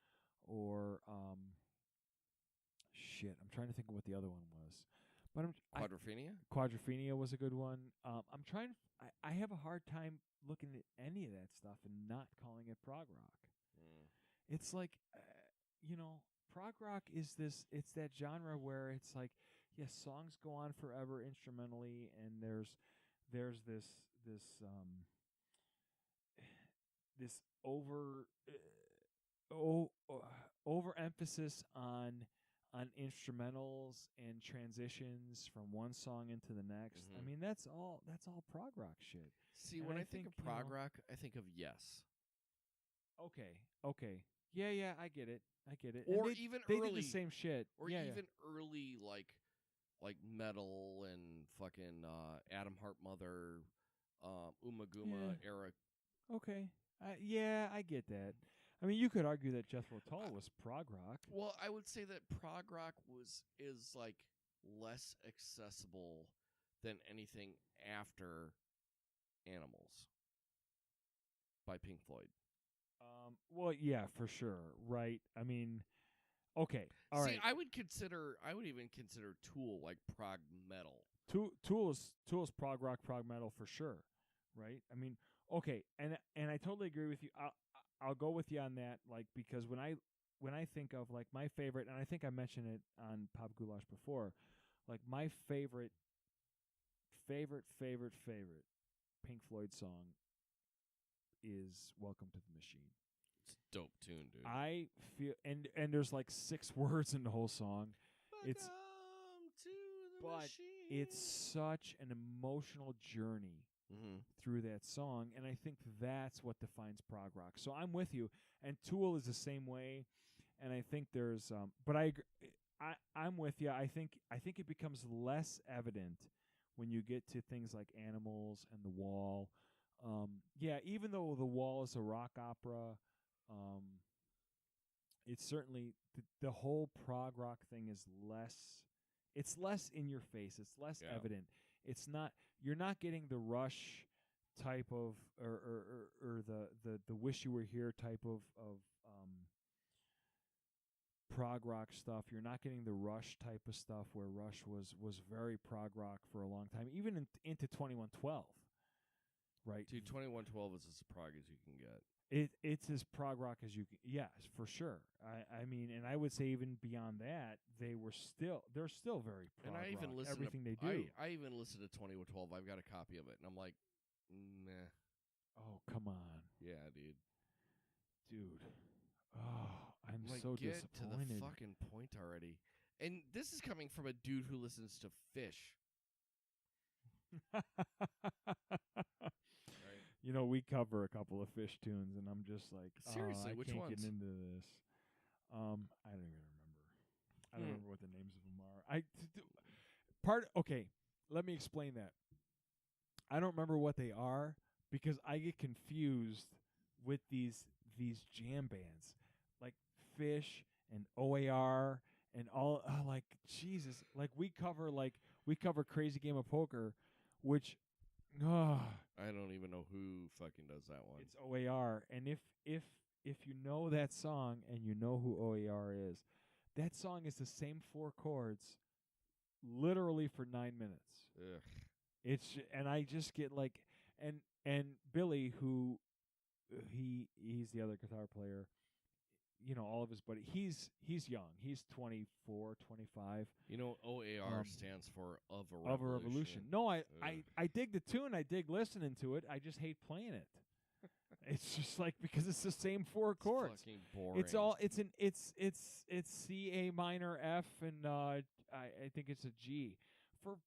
or shit. I'm trying to think of what the other one was, but Quadrophenia? Quadrophenia was a good one. I'm trying. I have a hard time looking at any of that stuff and not calling it prog rock. It's like, prog rock is this. It's that genre where it's like, yes, songs go on forever instrumentally, and there's this overemphasis on instrumentals and transitions from one song into the next. I mean, that's all prog rock shit. See, And when I I think of think, prog rock, I think of Yes. Okay. Yeah, I get it. Or and even they early. did the same shit. Or yeah, even early, like metal and fucking Adam Hart Mother, Uma Guma era. Okay. Yeah, I get that. I mean, you could argue that Jethro Tull was prog rock. Well, I would say that prog rock is like less accessible than anything after Animals by Pink Floyd. Well, yeah, for sure, right? I mean, okay, all right. See, I would even consider Tool like prog metal. Tool is prog rock, prog metal for sure, right? I mean, okay, and I totally agree with you. I'll go with you on that, like, because when I think of like my favorite, and I think I mentioned it on Pop Goulash before, like my favorite Pink Floyd song is Welcome to the Machine. It's a dope tune, dude. I feel and there's like 6 words in the whole song. It's Welcome to the but machine. it's such an emotional journey through that song, and I think that's what defines prog rock. So I'm with you, and Tool is the same way, and I think there's but I'm with you. I think it becomes less evident when you get to things like Animals and The Wall. Even though The Wall is a rock opera, it's certainly the whole prog rock thing is less. It's less in your face. It's less evident. It's not. You're not getting the Rush type of or the Wish You Were Here type of prog rock stuff. You're not getting the Rush type of stuff where Rush was very prog rock for a long time, even into 2112. Right, dude. 2112 is as prog as you can get. It's as prog rock as you can. Yes, for sure. I mean, and I would say even beyond that, they're still very prog and I even rock. listen Everything to, they do. I even listen to 2112. I've got a copy of it, and I'm like, nah. Oh, come on. Yeah, dude. Oh, I'm like, so get disappointed. to the fucking point already. And this is coming from a dude who listens to Fish. Right. You know, we cover a couple of Fish tunes, and I'm just like, seriously, I which can't ones? get into this. I don't even remember. I don't remember what the names of them are. Okay, let me explain that. I don't remember what they are because I get confused with these jam bands like Fish and OAR and all. Like Jesus, like we cover Crazy Game of Poker, which I don't even know who fucking does that one. It's OAR, and if you know that song and you know who OAR is, that song is the same 4 chords, literally for 9 minutes. Ugh. And I just get like, and Billy, who he's the other guitar player, you know, all of his buddies. He's young. He's 24, 25. You know, OAR stands for Of a Of a Revolution. No, I dig the tune. I dig listening to it. I just hate playing it. It's just like because it's the same 4 chords. It's fucking boring. It's C, A minor, F, and I think it's a G for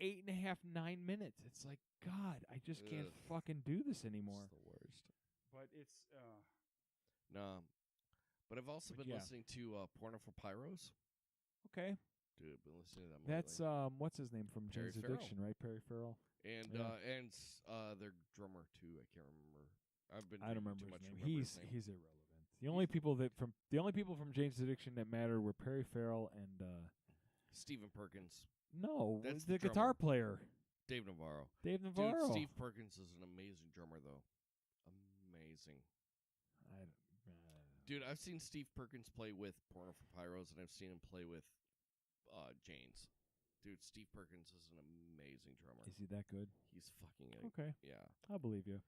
8.5, 9 minutes. It's like, God, I just can't fucking do this anymore. It's the worst. But it's no. But I've also been listening to Porno for Pyros. Okay. Dude, I've been listening to that. That's what's his name from Perry Jane's Farrell. Addiction, right? Perry Farrell. And their drummer too. I can't remember. I don't remember too his much. name. Remember his name. He's irrelevant. The only people from Jane's Addiction that mattered were Perry Farrell and Stephen Perkins. No, That's the the guitar drummer. player. Dave Navarro. Dave Navarro. Dude, Steve Perkins is an amazing drummer, though. Amazing. Dude, I've seen Steve Perkins play with Porno for Pyros, and I've seen him play with Jane's. Dude, Steve Perkins is an amazing drummer. Is he that good? He's fucking okay. Yeah. I believe you.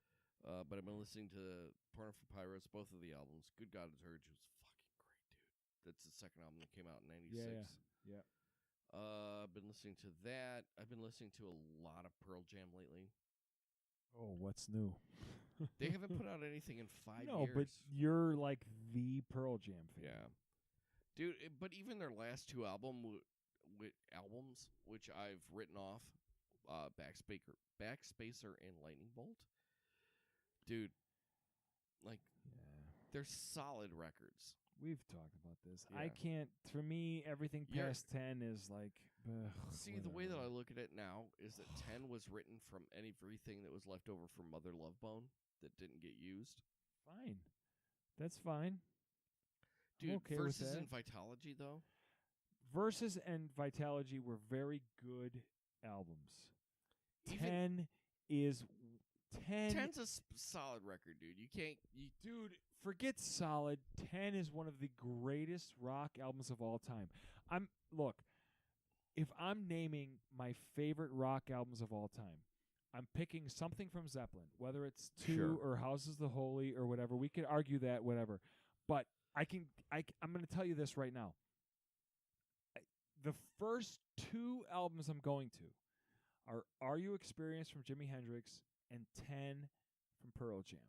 But I've been listening to Porno for Pyros, both of the albums. Good God, It's Urge was fucking great, dude. That's the second album that came out in '96. Yeah. I've been listening to that. I've been listening to a lot of Pearl Jam lately. Oh, what's new? They haven't put out anything in 5 years. No, but you're like the Pearl Jam fan. Yeah. Dude, but even their last 2 albums, which I've written off, Backspacer and Lightning Bolt, dude, like, they're solid records. We've talked about this. Yeah. I can't. For me, everything past 10 is like. See, the way that I look at it now is that 10 was written from everything that was left over from Mother Love Bone that didn't get used. Fine, that's fine. Dude, I'm okay Versus with that. and Vitalogy though. Versus and Vitalogy were very good albums. 10 is 10. 10's a solid record, dude. You can't. Dude, forget solid. 10 is one of the greatest rock albums of all time. Look, if I'm naming my favorite rock albums of all time, I'm picking something from Zeppelin, whether it's 2 or Houses of the Holy or whatever. We could argue that, whatever. But I'm going to tell you this right now. The first 2 albums I'm going to are You Experienced from Jimi Hendrix and 10 from Pearl Jam.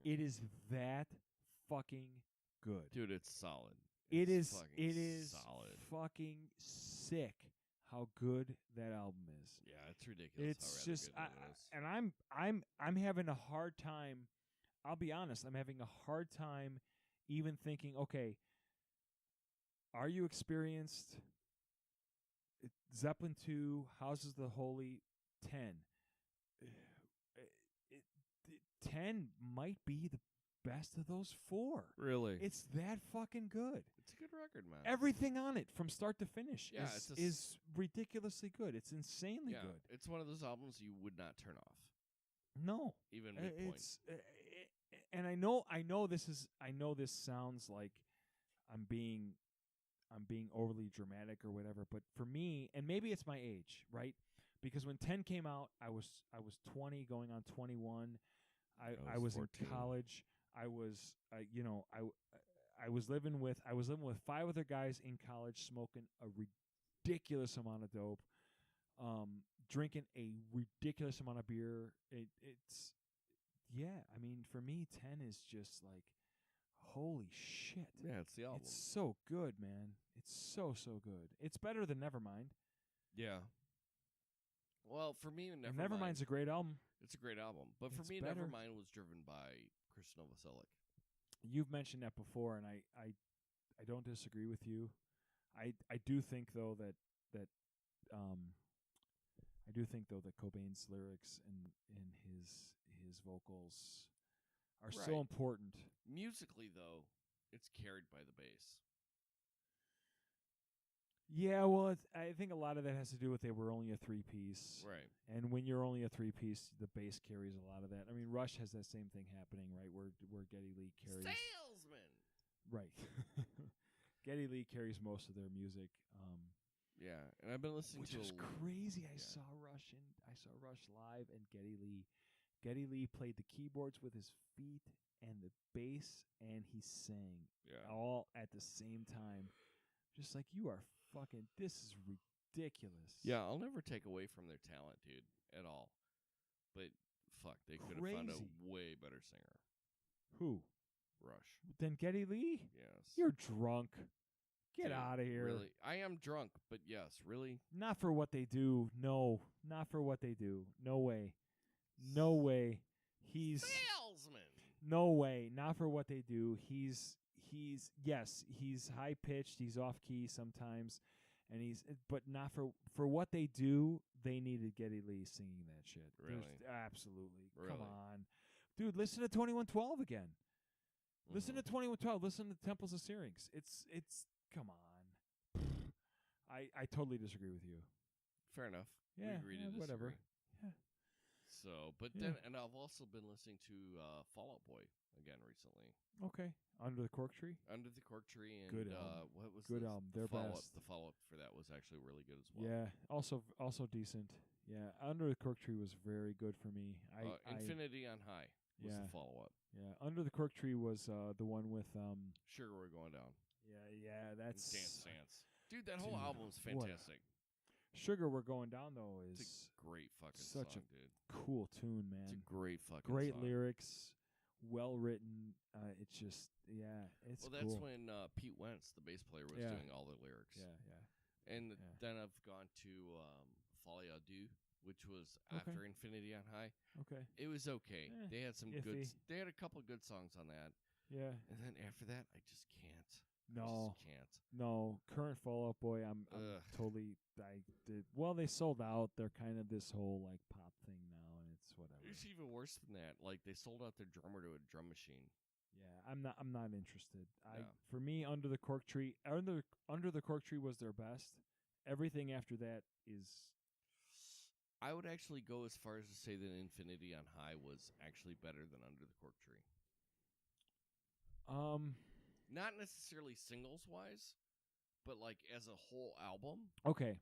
It is that fucking good. Dude, it's solid. It It's is fucking solid. fucking sick how good that album is. Yeah, it's ridiculous. It's how just rather good that is. and I'm having a hard time. I'll be honest, I'm having a hard time even thinking, okay, are you experienced Zeppelin 2, Houses of the Holy 10? 10 might be the best of those 4. Really, It's that fucking good. it's a good record, man. Everything on it from start to finish Yeah, is ridiculously good. It's insanely yeah, good. it's one of those albums you would not turn off, No. even midpoint. It's and I know this sounds like I'm being overly dramatic or whatever, but for me, and maybe it's my age, right? Because when 10 came out, I was 20 going on 21. I was 14. in college. I was I was living with 5 other guys in college, smoking a ridiculous amount of dope, drinking a ridiculous amount of beer. It's I mean, for me, 10 is just like, holy shit. Yeah, it's the album. It's so good, man. It's so good. It's better than Nevermind. Yeah. Well, for me, And Nevermind's a great album. It's a great album, but for It's me, better. Nevermind was driven by Chris Novoselic. You've mentioned that before, and I don't disagree with you. I do think though that Cobain's lyrics and his vocals are so Right. important. Musically, though, it's carried by the bass. Yeah, well, I think a lot of that has to do with they were only a 3-piece. Right. And when you're only a 3-piece, the bass carries a lot of that. I mean, Rush has that same thing happening, right? Where Geddy Lee carries Salesman. right. Geddy Lee carries most of their music. Yeah, and I've been listening Which to is crazy. I saw Rush live, and Geddy Lee played the keyboards with his feet and the bass, and he sang all at the same time. Just like, you are fucking. This is ridiculous. Yeah, I'll never take away from their talent, dude, at all. But fuck, they could have found a Crazy. way better singer. Who? Rush. Then Geddy Lee? Yes. You're drunk. Get Dude, out of here. Really? I am drunk, but yes, really? Not for what they do. No. Not for what they do. No way. No way. He's Salesman. no way. Not for what they do. He's high pitched, he's off key sometimes, and but not for what they do. They needed Geddy Lee singing that shit. Really? Absolutely. Really? Come on. Dude, listen to 2112 again. Listen to 2112. Listen to Temples of Syrinx. It's come on. I totally disagree with you. Fair enough. Yeah, we agree to disagree. whatever. Yeah. So, but Yeah. then, and I've also been listening to Fall Out Boy again recently. Okay. Under the Cork Tree? Under the Cork Tree, and Good album. what was Good the, album. the Their follow-up? best. The follow-up for that was actually really good as well. Yeah. Also decent. Yeah. Under the Cork Tree was very good for me. Infinity on High was Yeah. the follow-up. Yeah. Under the Cork Tree was the one with Sugar, We're Going Down. Yeah, And that's Dance. Dude, that whole Dude, album is what a fantastic. Sugar We're Going Down though It's is a great fucking such song, a dude. cool tune, man. It's a great fucking Great song. lyrics, well written. It's just it's Well, that's cool. when Pete Wentz, the bass player, was Yeah. doing all the lyrics. Yeah. And Yeah. then I've gone to Folie à Deux, which was Okay. after Infinity on High. Okay. It was okay. They had some good. iffy. They had a couple good songs on that, Yeah. and then after that, I just can't. I No. just can't. No, current Fall Out Boy. I'm Ugh. totally. I did. Well, they sold out. They're kind of this whole like pop thing now, and it's whatever. It's even worse than that. Like they sold out their drummer to a drum machine. Yeah, I'm not interested. Yeah. For me, Under the Cork Tree. Under the Cork Tree was their best. Everything after that is. I would actually go as far as to say that Infinity on High was actually better than Under the Cork Tree. Not necessarily singles wise, but like as a whole album. Okay.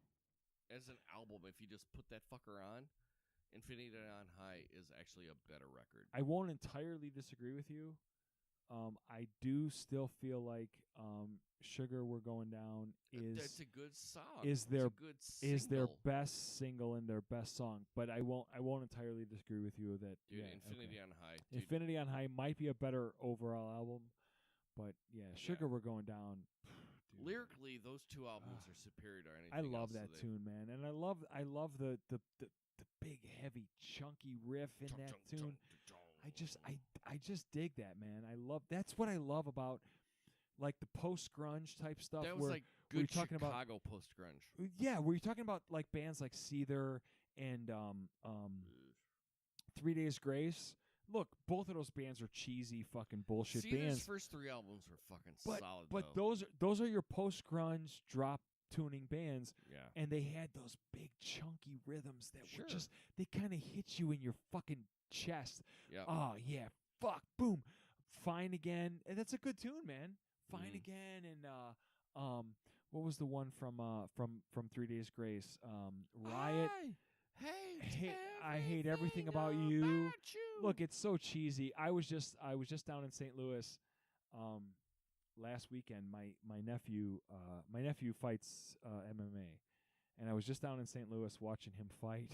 As an album, if you just put that fucker on, Infinity on High is actually a better record. I won't entirely disagree with you. I do still feel like "Sugar We're Going Down" That's a good song. is It's a good is their single. best single and their best song. But I won't entirely disagree with you that Dude, yeah, Infinity okay. on High. Dude. Infinity on High might be a better overall album, but yeah, "Sugar Yeah. We're Going Down." Dude, Lyrically, those two albums are superior to anything I love else that tune, man, and I love the big heavy chunky riff in that tune. I just dig that, man. I love that's what I love about like the post grunge type stuff. That was where like we're good talking about Chicago post grunge. yeah, where you're talking about like bands like Seether and 3 Days Grace. Look, both of those bands are cheesy fucking bullshit Seether's bands. first three albums were fucking But solid. but though. those are your post grunge drop tuning bands, yeah, and they had those big chunky rhythms that Sure. were just they kind of hit you in your fucking chest. yeah. Oh yeah, fuck, boom, Fine Again, and that's a good tune, man. Fine Mhm. Again, and what was the one from 3 Days Grace? Riot. I hate everything about you. Look, it's so cheesy. I was just down in St. Louis last weekend. My nephew fights MMA, and I was just down in St. Louis watching him fight.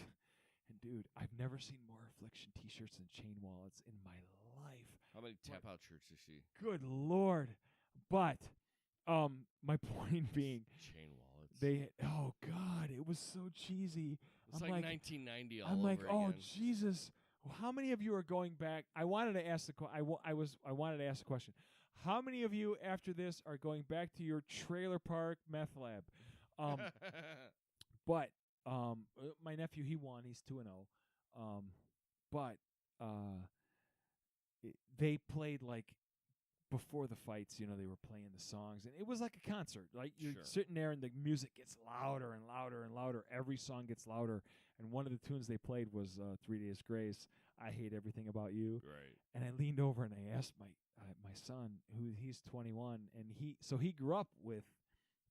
And dude, I've never seen more Affliction T-shirts and chain wallets in my life. How many tap out shirts you see? Good Lord! But my point being, Chain wallets. oh God, it was so cheesy. It's I'm like 1990 all I'm over like, again. oh Jesus! How many of you are going back? I wanted to ask I wanted to ask the question. How many of you after this are going back to your trailer park meth lab? But my nephew, he won. He's 2-0. But they played like before the fights. You know, they were playing the songs, and it was like a concert. Like you're Sure. sitting there, and the music gets louder and louder and louder. Every song gets louder. And one of the tunes they played was 3 Days Grace. I Hate Everything About You. Right. And I leaned over and I asked my son, who he's 21, and he grew up with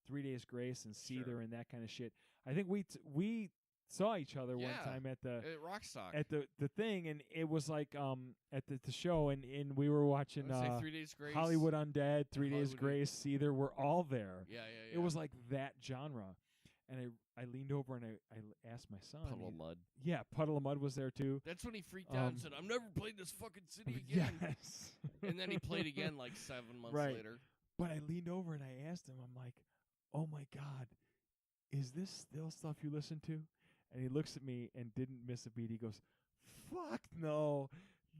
3 Days Grace and Seether Sure. and that kind of shit. I think we saw each other one time at the At Rockstock. at the thing, and it was like at the show, and we were watching I would say 3 Days Grace. Hollywood Undead, 3 Days Hollywood- Grace, Seether. We're all there. Yeah. It was like that genre. And I leaned over and I asked my son. Puddle of Mud. Yeah, Puddle of Mud was there too. That's when he freaked out and said, "I'm never playing this fucking city again." Yes. And then he played again like 7 months Right. later. But I leaned over and I asked him, I'm like, oh my God, is this still stuff you listen to? And he looks at me and didn't miss a beat. He goes, fuck no,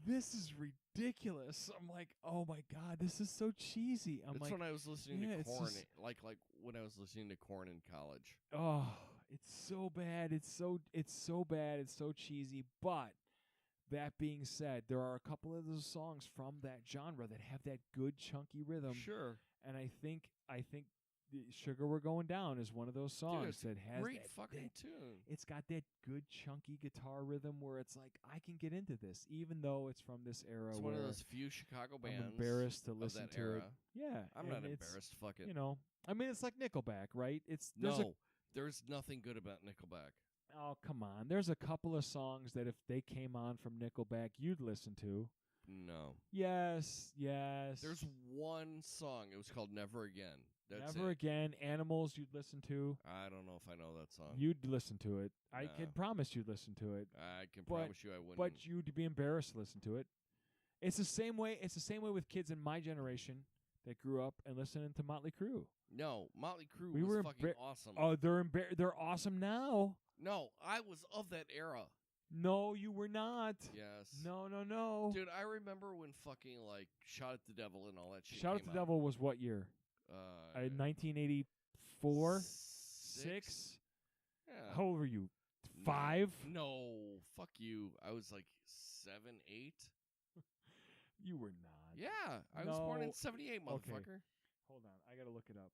this is ridiculous. I'm like, oh my God, this is so cheesy. I'm That's like, when I was listening yeah, to it's Korn, just- like when I was listening to Korn in college. oh, it's so bad. It's so bad. It's so cheesy. But that being said, there are a couple of those songs from that genre that have that good chunky rhythm. Sure. And I think Sugar We're Going Down is one of those songs it's that has great that, fucking tune. it's got that good chunky guitar rhythm where it's like I can get into this, even though it's from this era It's where one of those few Chicago bands. I'm embarrassed to of listen that to era. it. Yeah, I'm and not it's, embarrassed. Fuck it. You know, I mean, it's like Nickelback, right? There's nothing good about Nickelback. Oh, come on. There's a couple of songs that if they came on from Nickelback, you'd listen to. No. Yes. There's one song. It was called Never Again. That's Never it. Again. Animals, you'd listen to. I don't know if I know that song. You'd listen to it. I No. can promise you'd listen to it. I can But- promise you I wouldn't. But you'd be embarrassed to listen to it. It's the same way. It's the same way with kids in my generation that grew up and listening to Motley Crue. No, Motley Crue We was were fucking awesome. Oh, they're awesome now. No, I was of that era. No, you were not. Yes. No. Dude, I remember when fucking like Shout at the Devil and all that shit Shout at came the Devil was what year? 1984? 6? Yeah. How old were you? 5? No, fuck you. I was like 7, 8. You were not. Yeah, I was born in No. 78, motherfucker. Hold on, I gotta look it up.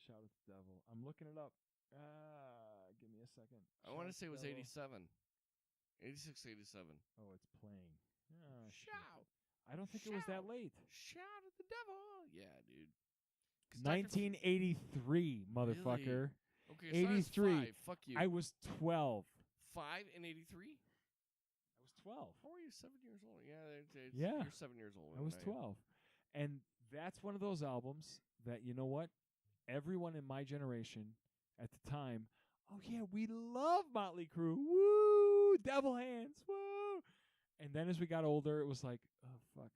Shout at the Devil. I'm looking it up. Give me a second. I want to Shout say at it was the Devil. 87. 86, 87. Oh, it's playing. Oh, shit. Shout. I don't think it was that Shout. late. Shout at the devil. Yeah, dude. 'Cause 1983, motherfucker. Okay, so 83. I was 5. Fuck you. I was 12. 5 and 83? I was 12. How are you 7 years old? Yeah, Yeah. You're 7 years old. I was 12. And that's one of those albums that, you know what? Everyone in my generation at the time, oh, yeah, we love Motley Crue. Woo! Devil Hands. Woo! And then as we got older, it was like, oh, fuck.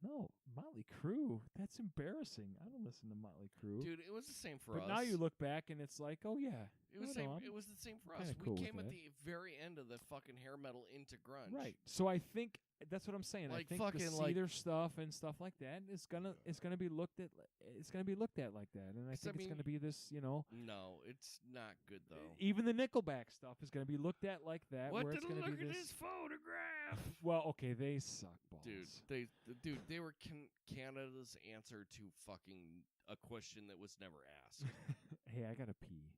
No, Motley Crue. That's embarrassing. I don't listen to Motley Crue. Dude, it was the same for us. But now you look back and it's like, oh, yeah. It was It was the same for us. Cool we came at that. the very end of the fucking hair metal into grunge. Right. So I think that's what I'm saying. Like I think fucking the Cedar stuff and stuff like that is gonna be looked at. It's gonna be looked at like that, and I think it's gonna be this. No, it's not good though. Even the Nickelback stuff is gonna be looked at like that. What where did it's gonna look be at this his photograph? Well, okay, they suck balls, Dude, they were Canada's answer to fucking a question that was never asked. Hey, I gotta pee.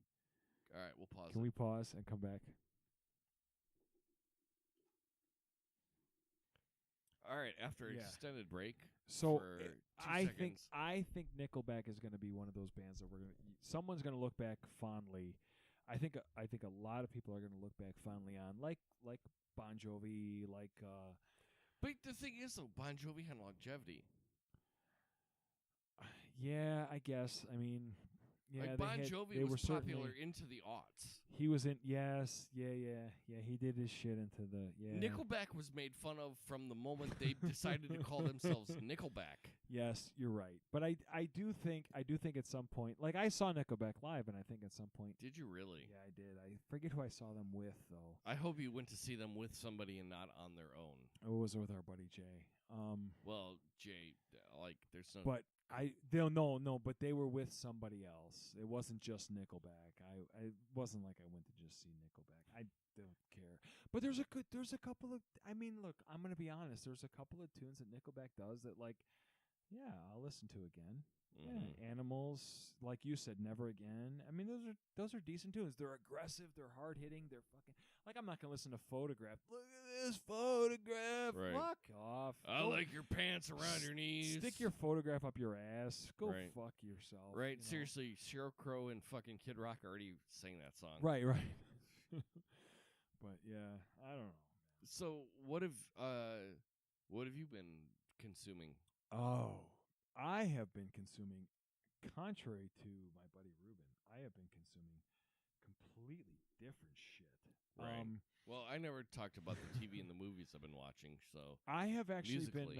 All right, we'll pause. Can we pause and come back? All right, after an extended break. So for 2 I seconds. think Nickelback is going to be one of those bands that someone's going to look back fondly. I think a lot of people are going to look back fondly on, like Bon Jovi, like. But the thing is, though, Bon Jovi had longevity. Yeah, I guess. I mean, yeah, like Bon Jovi was popular into the aughts. He was in. Yes, yeah. He did his shit into the. Yeah. Nickelback was made fun of from the moment they decided to call themselves Nickelback. Yes, you're right. But I do think at some point, like I saw Nickelback live, and I think at some point. Did you really? Yeah, I did. I forget who I saw them with though. I hope you went to see them with somebody and not on their own. It was with our buddy Jay. Well, Jay, like there's no. But but they were with somebody else. It wasn't just Nickelback. I wasn't like I went to just see Nickelback. I don't care. But there's a couple of. I mean, look, I'm gonna be honest. There's a couple of tunes that Nickelback does that, like, yeah, I'll listen to again. Mm-hmm. Yeah, Animals, like you said, Never Again. I mean, those are decent tunes. They're aggressive. They're hard hitting. They're fucking like I'm not gonna listen to Photograph. Look at this photograph. Right. Fuck off. I like your pants around your knees. Stick your photograph up your ass. Go fuck yourself. Right. You know? Seriously, Sheryl Crow and fucking Kid Rock already sang that song. Right. But yeah, I don't know. So what have you been consuming? Oh, I have been consuming, contrary to my buddy Ruben, I have been consuming completely different shit. Right. Well, I never talked about the TV and the movies I've been watching, so I have actually musically.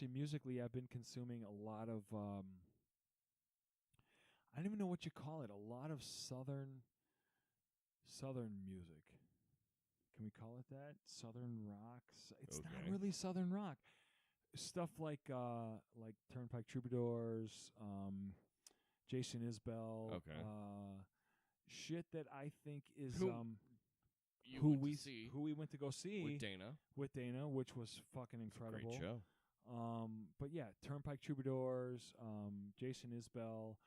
musically I've been consuming a lot of I don't even know what you call it, a lot of southern music. Can we call it that? Southern rock? It's not really southern rock. Stuff like Turnpike Troubadours, Jason Isbell, shit that I think is who we went to go see with Dana, which was fucking incredible. Great show. But yeah, Turnpike Troubadours, Jason Isbell,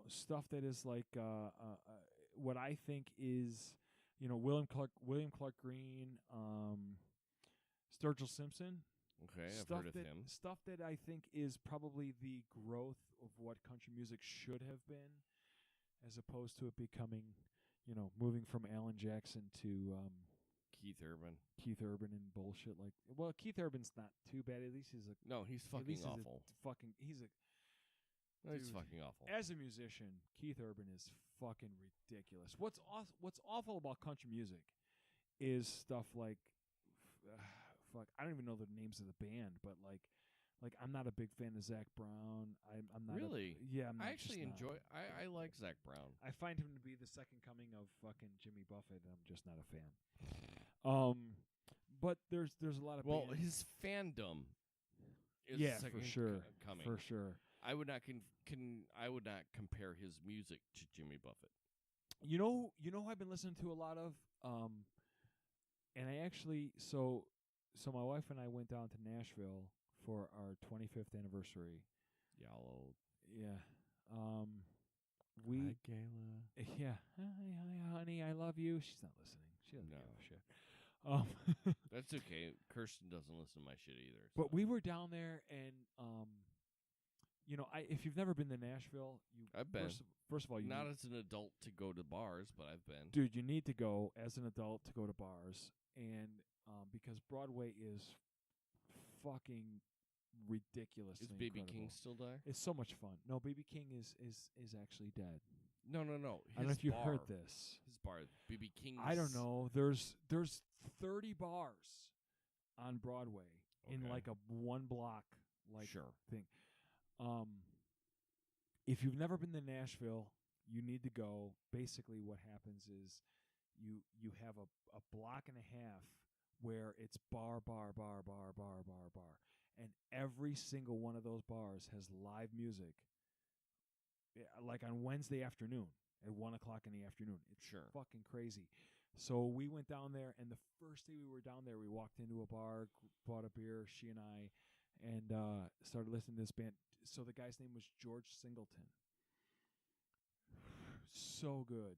stuff that is like what I think is, William Clark Green, Sturgill Simpson. Okay, I've heard of him. Stuff that I think is probably the growth of what country music should have been, as opposed to it becoming, moving from Alan Jackson to Keith Urban and bullshit. Like, well, Keith Urban's not too bad. At least he's he's fucking awful. He's fucking awful. As a musician, Keith Urban is fucking ridiculous. What's awful about country music is stuff like, fuck, I don't even know the names of the band, but like I'm not a big fan of Zac Brown. I'm not really. I actually enjoy. I like Zac Brown. I find him to be the second coming of fucking Jimmy Buffett, and I'm just not a fan. But there's a lot of bands. His fandom is for sure coming. For sure. I would not I would not compare his music to Jimmy Buffett. You know who I've been listening to a lot of, and I actually so my wife and I went down to Nashville for our 25th anniversary. Yellow. Yeah. Hi, Gayla. Yeah. Hi, honey, I love you. She's not listening. She doesn't give a shit. That's okay. Kirsten doesn't listen to my shit either. So. But we were down there, and if you've never been to Nashville, I've been. First of all, not as an adult to go to bars, but I've been. Dude, you need to go as an adult to go to bars, and because Broadway is fucking ridiculous. Is BB King still there? It's so much fun. No, BB King is actually dead. No. I don't know if you heard this. His bar, BB King. I don't know. There's 30 bars on Broadway in like a one block thing. If you've never been to Nashville, you need to go. Basically, what happens is you have a block and a half where it's bar, and every single one of those bars has live music. Like on Wednesday afternoon at 1:00 in the afternoon. It's fucking crazy. So we went down there, and the first day we were down there, we walked into a bar, bought a beer, she and I, and started listening to this band. So the guy's name was George Singleton. So good.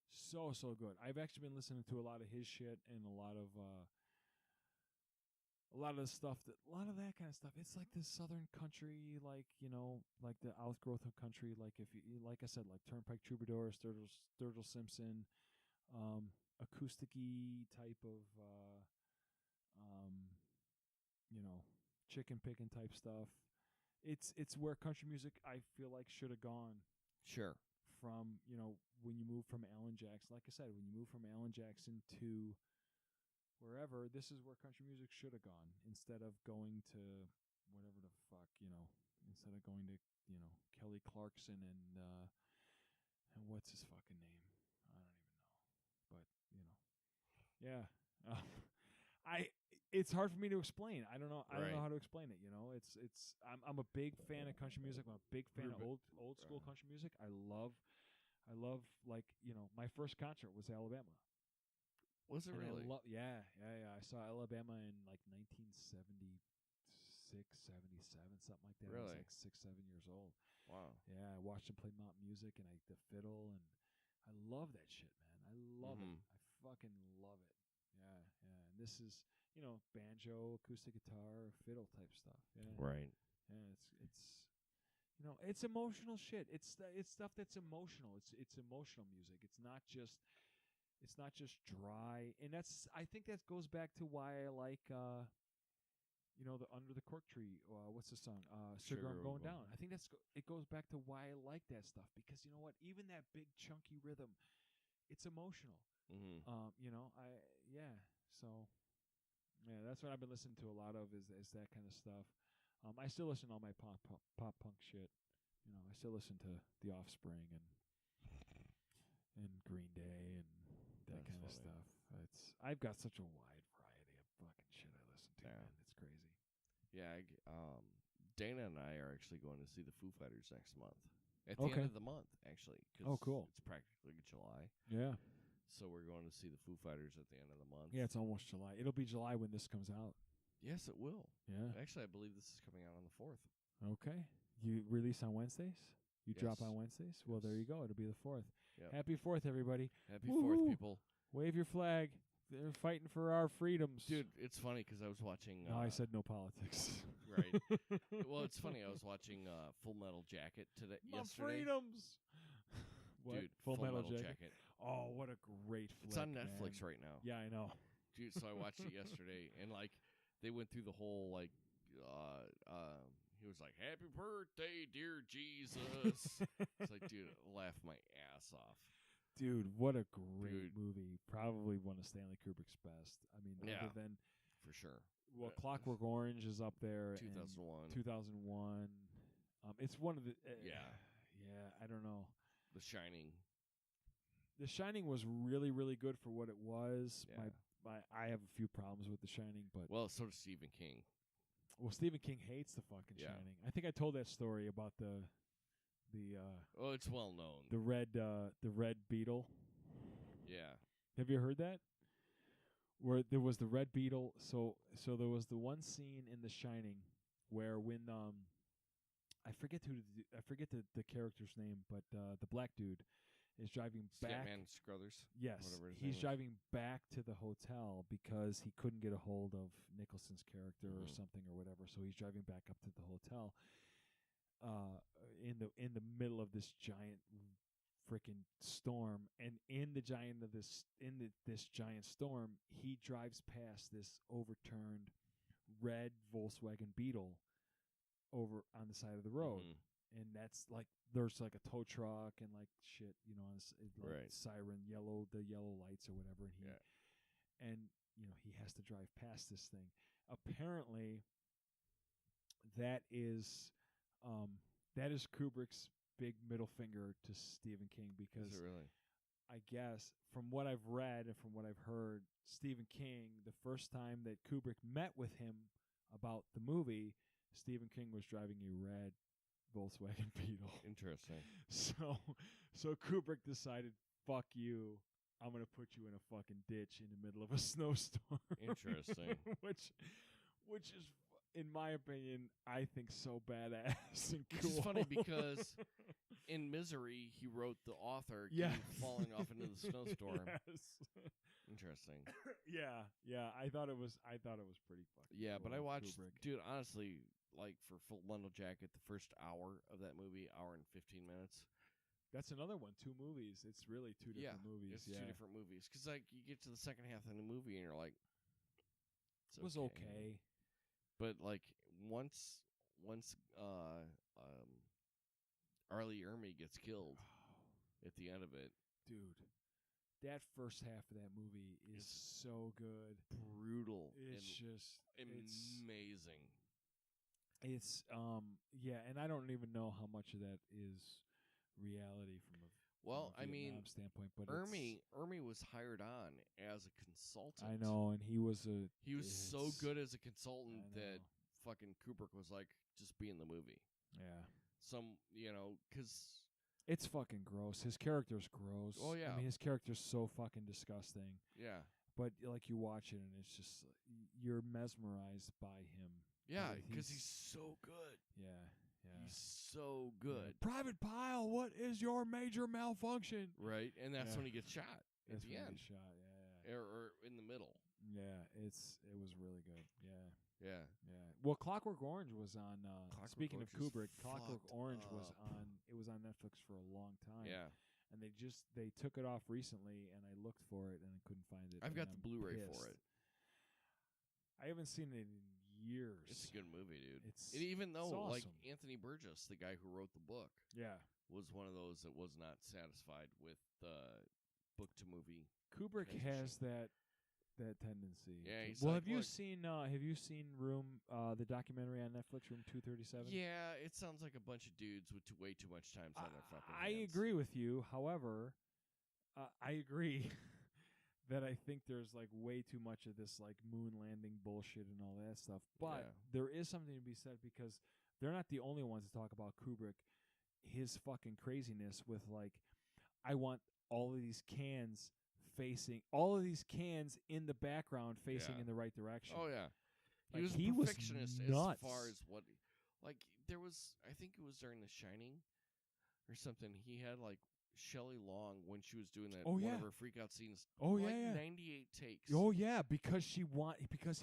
So good. I've actually been listening to a lot of his shit and a lot of that kind of stuff. It's like this southern country, like, like the outgrowth of country, like if you, like I said, like Turnpike Troubadour, Sturgill Simpson, acoustic-y type of chicken picking type stuff. It's where country music, I feel like, should have gone. Sure. From, when you move from Alan Jackson, like I said, when you move from Alan Jackson to wherever, this is where country music should have gone, instead of going to whatever the fuck, instead of going to, Kelly Clarkson and what's his fucking name? I don't even know. But, yeah. It's hard for me to explain. I don't know how to explain it. I'm a big fan of country music. I'm a big fan of old school country music. I love like, my first concert was Alabama. Was it really? Yeah. I saw Alabama in like 1976, 77, something like that. Really? I was like 6, 7 years old. Wow. Yeah, I watched him play mountain music and the fiddle, and I love that shit, man. I love it. I fucking love it. Yeah. And this is, banjo, acoustic guitar, fiddle type stuff. Yeah. Right. Yeah, it's emotional shit. It's stuff that's emotional. It's emotional music. It's not just dry. And I think that goes back to why I like the Under the Cork Tree. What's the song? Sugar I'm Going Down. I think it goes back to why I like that stuff, because you know what? Even that big chunky rhythm, it's emotional. So that's what I've been listening to a lot of is that kind of stuff. I still listen to all my pop punk shit. I still listen to The Offspring and Green Day and that kind of stuff. I've got such a wide variety of fucking shit I listen to, man. It's crazy. Yeah, Dana and I are actually going to see the Foo Fighters next month. At the end of the month, actually. Cool. It's practically July. Yeah. So we're going to see the Foo Fighters at the end of the month. Yeah, it's almost July. It'll be July when this comes out. Yes, it will. Yeah. Actually, I believe this is coming out on the 4th. Okay. You release on Wednesdays? You drop on Wednesdays? Well, there you go. It'll be the 4th. Yep. Happy 4th, everybody. Happy 4th, people. Wave your flag. They're fighting for our freedoms. Dude, it's funny because I was watching... no, I said no politics. Right. Well, it's funny. I was watching Full Metal Jacket yesterday. My freedoms! What? Dude, Full Metal Jacket. Oh, what a great flick, It's on Netflix right now. Yeah, I know. Dude, so I watched it yesterday, and like they went through the whole like he was like, "Happy birthday, dear Jesus." It's like, dude, laugh my ass off. Dude, what a great movie. Probably one of Stanley Kubrick's best. I mean, other than for sure. Well, Clockwork Orange is up there. 2001. 2001. It's one of the yeah, I don't know. The Shining. The Shining was really, really good for what it was. Yeah. I have a few problems with The Shining, but so does Stephen King. Well, Stephen King hates the fucking Shining. I think I told that story about the it's well known. The red beetle. Yeah. Have you heard that? Where there was the red beetle. So there was the one scene in The Shining where when I forget the character's name, but the black dude is driving back. Scatman Scruthers. Yes, he's driving back to the hotel because he couldn't get a hold of Nicholson's character or something or whatever. So he's driving back up to the hotel. In the middle of this giant freaking storm, and in this giant storm, he drives past this overturned red Volkswagen Beetle over on the side of the road. Mm-hmm. And that's like, there's like a tow truck and like shit, you know, like Right. siren, the yellow lights or whatever. And he has to drive past this thing. Apparently, that is Kubrick's big middle finger to Stephen King, because Is it really? I guess from what I've read and from what I've heard, Stephen King, the first time that Kubrick met with him about the movie, Stephen King was driving a red Volkswagen Beetle. Interesting. So Kubrick decided, fuck you, I'm going to put you in a fucking ditch in the middle of a snowstorm. Interesting. which is, in my opinion, I think so badass and cool. Which is funny because in Misery, he wrote the author falling off into the snowstorm. Yes. Interesting. Yeah. I thought it was pretty fucking Yeah, cool. but I watched, Kubrick. dude, honestly, like for Full Metal Jacket, the first hour of that movie, hour and 15 minutes. That's another one. 2 movies. It's really 2 different movies. It's 2 different movies. Because, like, you get to the second half of the movie and you're like, it was okay. But, like, once Arlie Ermy gets killed at the end of it. Dude, that first half of that movie is so good. Brutal. It's just amazing. It's and I don't even know how much of that is reality from a Vietnam standpoint, but Ermy was hired on as a consultant. I know, and he was so good as a consultant that fucking Kubrick was like, just be in the movie. Yeah. Because it's fucking gross. His character's gross. Oh yeah. I mean, his character's so fucking disgusting. Yeah. But like, you watch it and it's just, you're mesmerized by him. Yeah, because he's so good. Yeah. He's so good. Yeah. Private Pyle, what is your major malfunction? Right, and that's when he gets shot at the end. Yeah. Or in the middle. Yeah, it was really good. Yeah. Well, Clockwork Orange was on. Speaking of Kubrick, Clockwork Orange was on. It was on Netflix for a long time. Yeah. And they took it off recently, and I looked for it and I couldn't find it. I've got the Blu-ray for it. I haven't seen it in years. It's a good movie, dude. And even though, awesome. like, Anthony Burgess, the guy who wrote the book, was one of those that was not satisfied with the book to movie. Kubrick has that tendency. Yeah. Have you seen Room, the documentary on Netflix, Room 237? Yeah, it sounds like a bunch of dudes with way too much time on their fucking hands. I agree with you. However, I agree that I think there's like way too much of this like moon landing bullshit and all that stuff. But there is something to be said, because they're not the only ones to talk about Kubrick, his fucking craziness with like, I want all of these cans in the background facing in the right direction. Oh yeah. Like, he was a perfectionist as far as what, like, there was, I think it was during The Shining or something, he had like Shelley Long when she was doing that one of her freak out scenes. 98 takes. Oh yeah, because he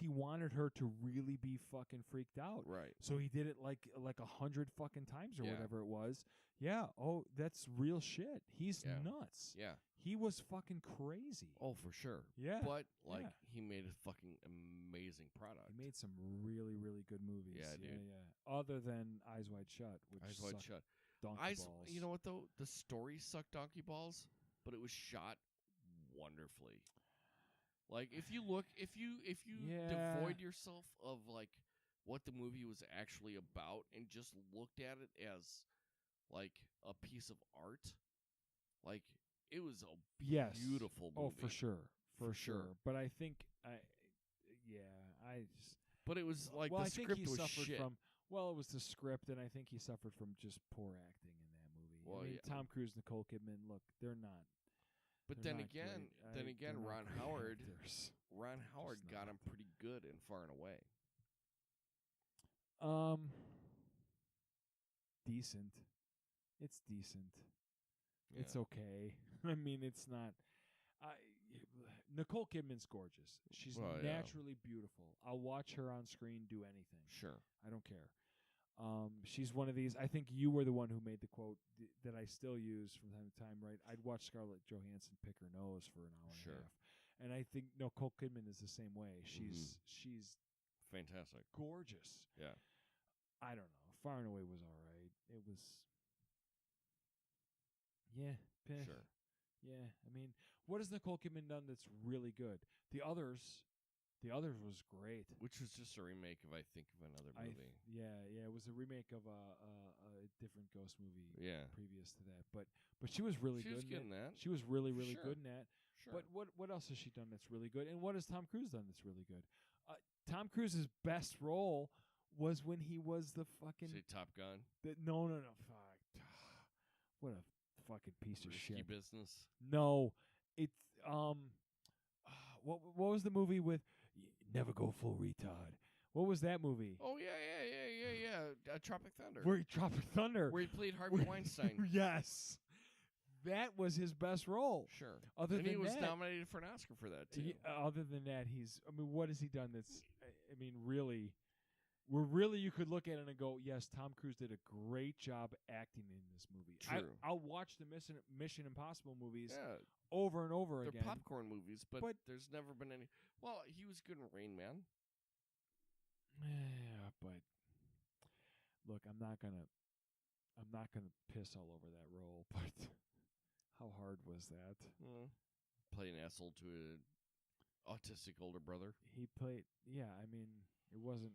wanted her to really be fucking freaked out. Right. So he did it like 100 fucking times or whatever it was. Yeah. Oh, that's real shit. He's nuts. Yeah. He was fucking crazy. Oh, for sure. Yeah. But he made a fucking amazing product. He made some really, really good movies. Yeah, dude. Yeah. Other than Eyes Wide Shut, which Eyes Wide Shut. Donkey balls. You know what though? The story sucked donkey balls, but it was shot wonderfully. Like, if you devoid yourself of like what the movie was actually about and just looked at it as like a piece of art, like, it was a beautiful movie. Oh, for sure. For sure. But I think But it was like the script was shit. It was the script, and I think he suffered from just poor acting in that movie. Well, Tom Cruise, Nicole Kidman, look, they're not. But they're then not again, great. Ron Howard Just got not. him pretty good and far and away. Decent. It's decent. Yeah. It's okay. I mean, it's not. Nicole Kidman's gorgeous. She's naturally beautiful. I'll watch her on screen do anything. Sure. I don't care. She's one of these. I think you were the one who made the quote that I still use from time to time, right? I'd watch Scarlett Johansson pick her nose for an hour and a half. And I think Nicole Kidman is the same way. She's fantastic. gorgeous. Yeah. I don't know. Far and Away was all right. It was. Yeah. Sure. Yeah. I mean, what has Nicole Kidman done that's really good? The Others was great. Which was just a remake of, I think, of another movie. Yeah. It was a remake of a different ghost movie. Yeah. Previous to that, but she was really good. She was good in that. She was really Sure. good in that. Sure. But what else has she done that's really good? And what has Tom Cruise done that's really good? Tom Cruise's best role was when he was the fucking Say Top Gun. no fuck. What a fucking piece of Risky shit. Business. No, it's what was the movie with Never Go Full Retard? What was that movie? Oh yeah. Tropic Thunder. Where Tropic Thunder. Where he played Harvey Weinstein. Yes. That was his best role. Sure. Other and than he was that, nominated for an Oscar for that too. Other than that, what has he done that's, I mean, really, you could look at it and go, yes, Tom Cruise did a great job acting in this movie. True. I'll watch the Mission Impossible movies Yeah. over and over They're again. popcorn movies, but there's never been any. Well, he was good in Rain Man. Yeah, but look, I'm not gonna piss all over that role, but how hard was that? Play an asshole to an autistic older brother. He played, yeah. I mean, it wasn't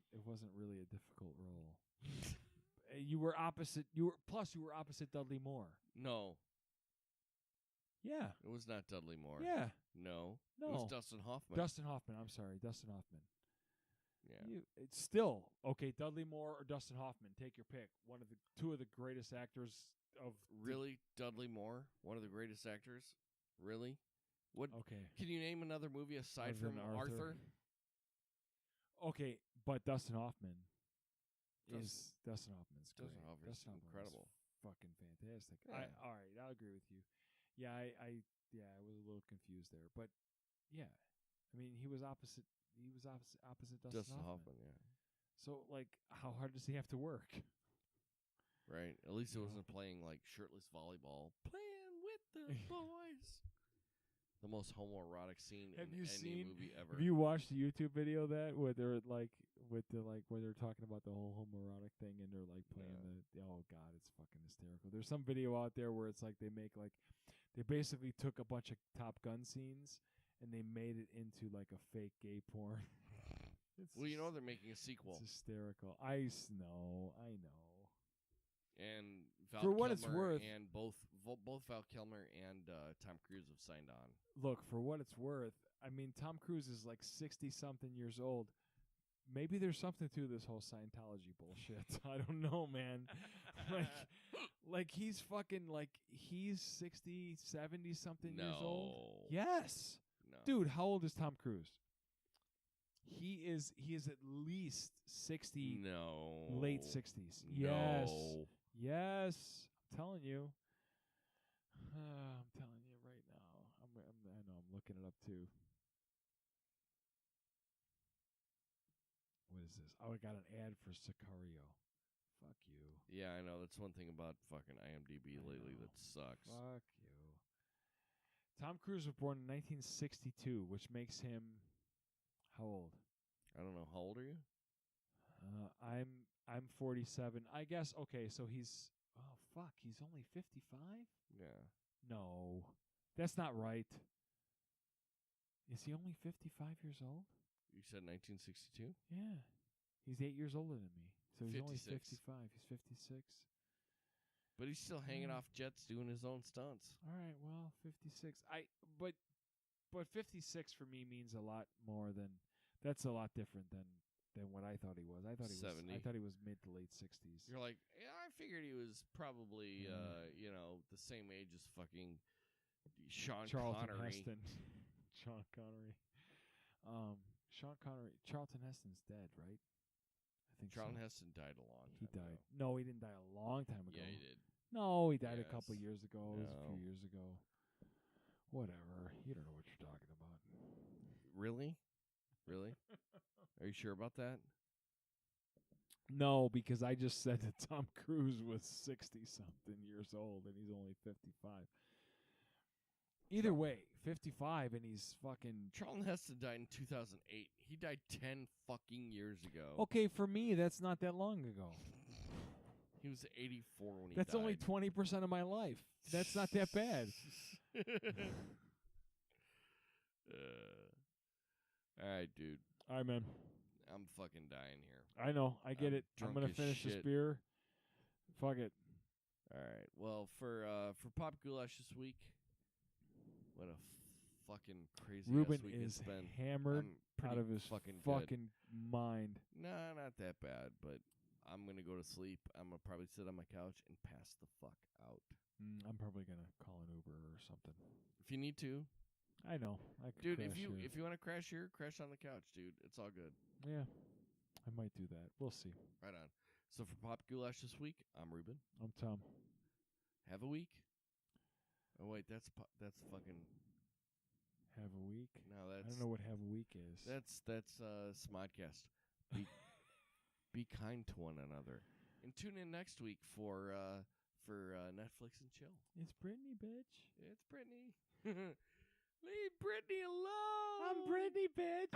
really a difficult role. You were opposite Dudley Moore. No, Yeah, it was not Dudley Moore. yeah. No, No. it was Dustin Hoffman. I'm sorry, Dustin Hoffman. Yeah. It's still okay. Dudley Moore or Dustin Hoffman, take your pick. Two of the greatest actors of Really, Dudley Moore, one of the greatest actors. Really? What? Okay. Can you name another movie aside Other from than Arthur? Okay, but Dustin Hoffman Dustin Hoffman's great. Dustin Hoffman's incredible. Fucking fantastic. Yeah. All right, I'll agree with you. Yeah, I was a little confused there, but yeah, I mean he was opposite Dustin Hoffman. Yeah. So like, how hard does he have to work? Right. At least it Yeah. wasn't playing like shirtless volleyball. Playing with the boys. The most homoerotic scene in any movie ever. Have you watched the YouTube video of that where they're like where they're talking about the whole homoerotic thing and they're like playing oh god, it's fucking hysterical. There's some video out there where it's like they basically took a bunch of Top Gun scenes and they made it into like a fake gay porn. Well, you know they're making a sequel. It's hysterical. I know. And Val For what Kilmer it's worth- and both Val Kilmer and Tom Cruise have signed on. Look, for what it's worth, I mean, Tom Cruise is like 60-something years old. Maybe there's something to this whole Scientology bullshit. I don't know, man. like he's fucking he's 60, 70-something years old. Yes. No. Dude, how old is Tom Cruise? He is at least 60. No. Late 60s. No. Yes. Yes. I'm telling you. I'm telling you right now. I know I'm looking it up too. What is this? Oh, I got an ad for Sicario. Fuck you. Yeah, I know. That's one thing about fucking IMDb lately that sucks. Fuck you. Tom Cruise was born in 1962, which makes him how old? I don't know. How old are you? I'm 47. I guess okay, so he's he's only 55? Yeah. No. That's not right. Is he only 55 years old? You said 1962? Yeah. He's 8 years older than me. So he's only 56. 55. He's 56. But he's still hanging off jets doing his own stunts. All right, well, 56. But 56 for me means a lot more than that's a lot different than what I thought he was. I thought he 70. was mid to late 60s. You're like, yeah, I figured he was probably the same age as fucking Charlton Connery. Heston. Sean Connery. Charlton Heston's dead, right? I think Charlton so. Heston died a long time He died. ago. No, he didn't die a long time ago. Yeah, he did. No, he died a Yes. couple of years ago. It was a few No. years ago. Whatever. You don't know what you're talking about. Really? Really? Are you sure about that? No, because I just said that Tom Cruise was 60-something years old, and he's only 55. Either way, 55, and he's fucking. Charlton Heston died in 2008. He died 10 fucking years ago. Okay, for me, that's not that long ago. He was 84 when he That's died. only 20% of my life. That's not that bad. All right, dude. All right, man. I'm fucking dying here. I know. I get I'm it. I'm drunk gonna as finish this shit. beer. Fuck it. All right. Well, for Pop Goulash this week, what a fucking crazy Ruben ass week is it's been. hammered I'm out of pretty his fucking fucking mind. Nah, not that bad, but I'm gonna go to sleep. I'm gonna probably sit on my couch and pass the fuck out. I'm probably gonna call an Uber or something. If you need to, I know. I could dude. crash If you here. want to crash here, crash on the couch, dude. It's all good. Yeah, I might do that. We'll see. Right on. So for Pop Goulash this week, I'm Ruben. I'm Tom. Have a week. Oh wait, that's fucking. Have a week. No, that's. I don't know what have a week is. That's Smodcast. Be kind to one another, and tune in next week for Netflix and chill. It's Brittany, bitch. It's Brittany. Leave Brittany alone. I'm Brittany, bitch.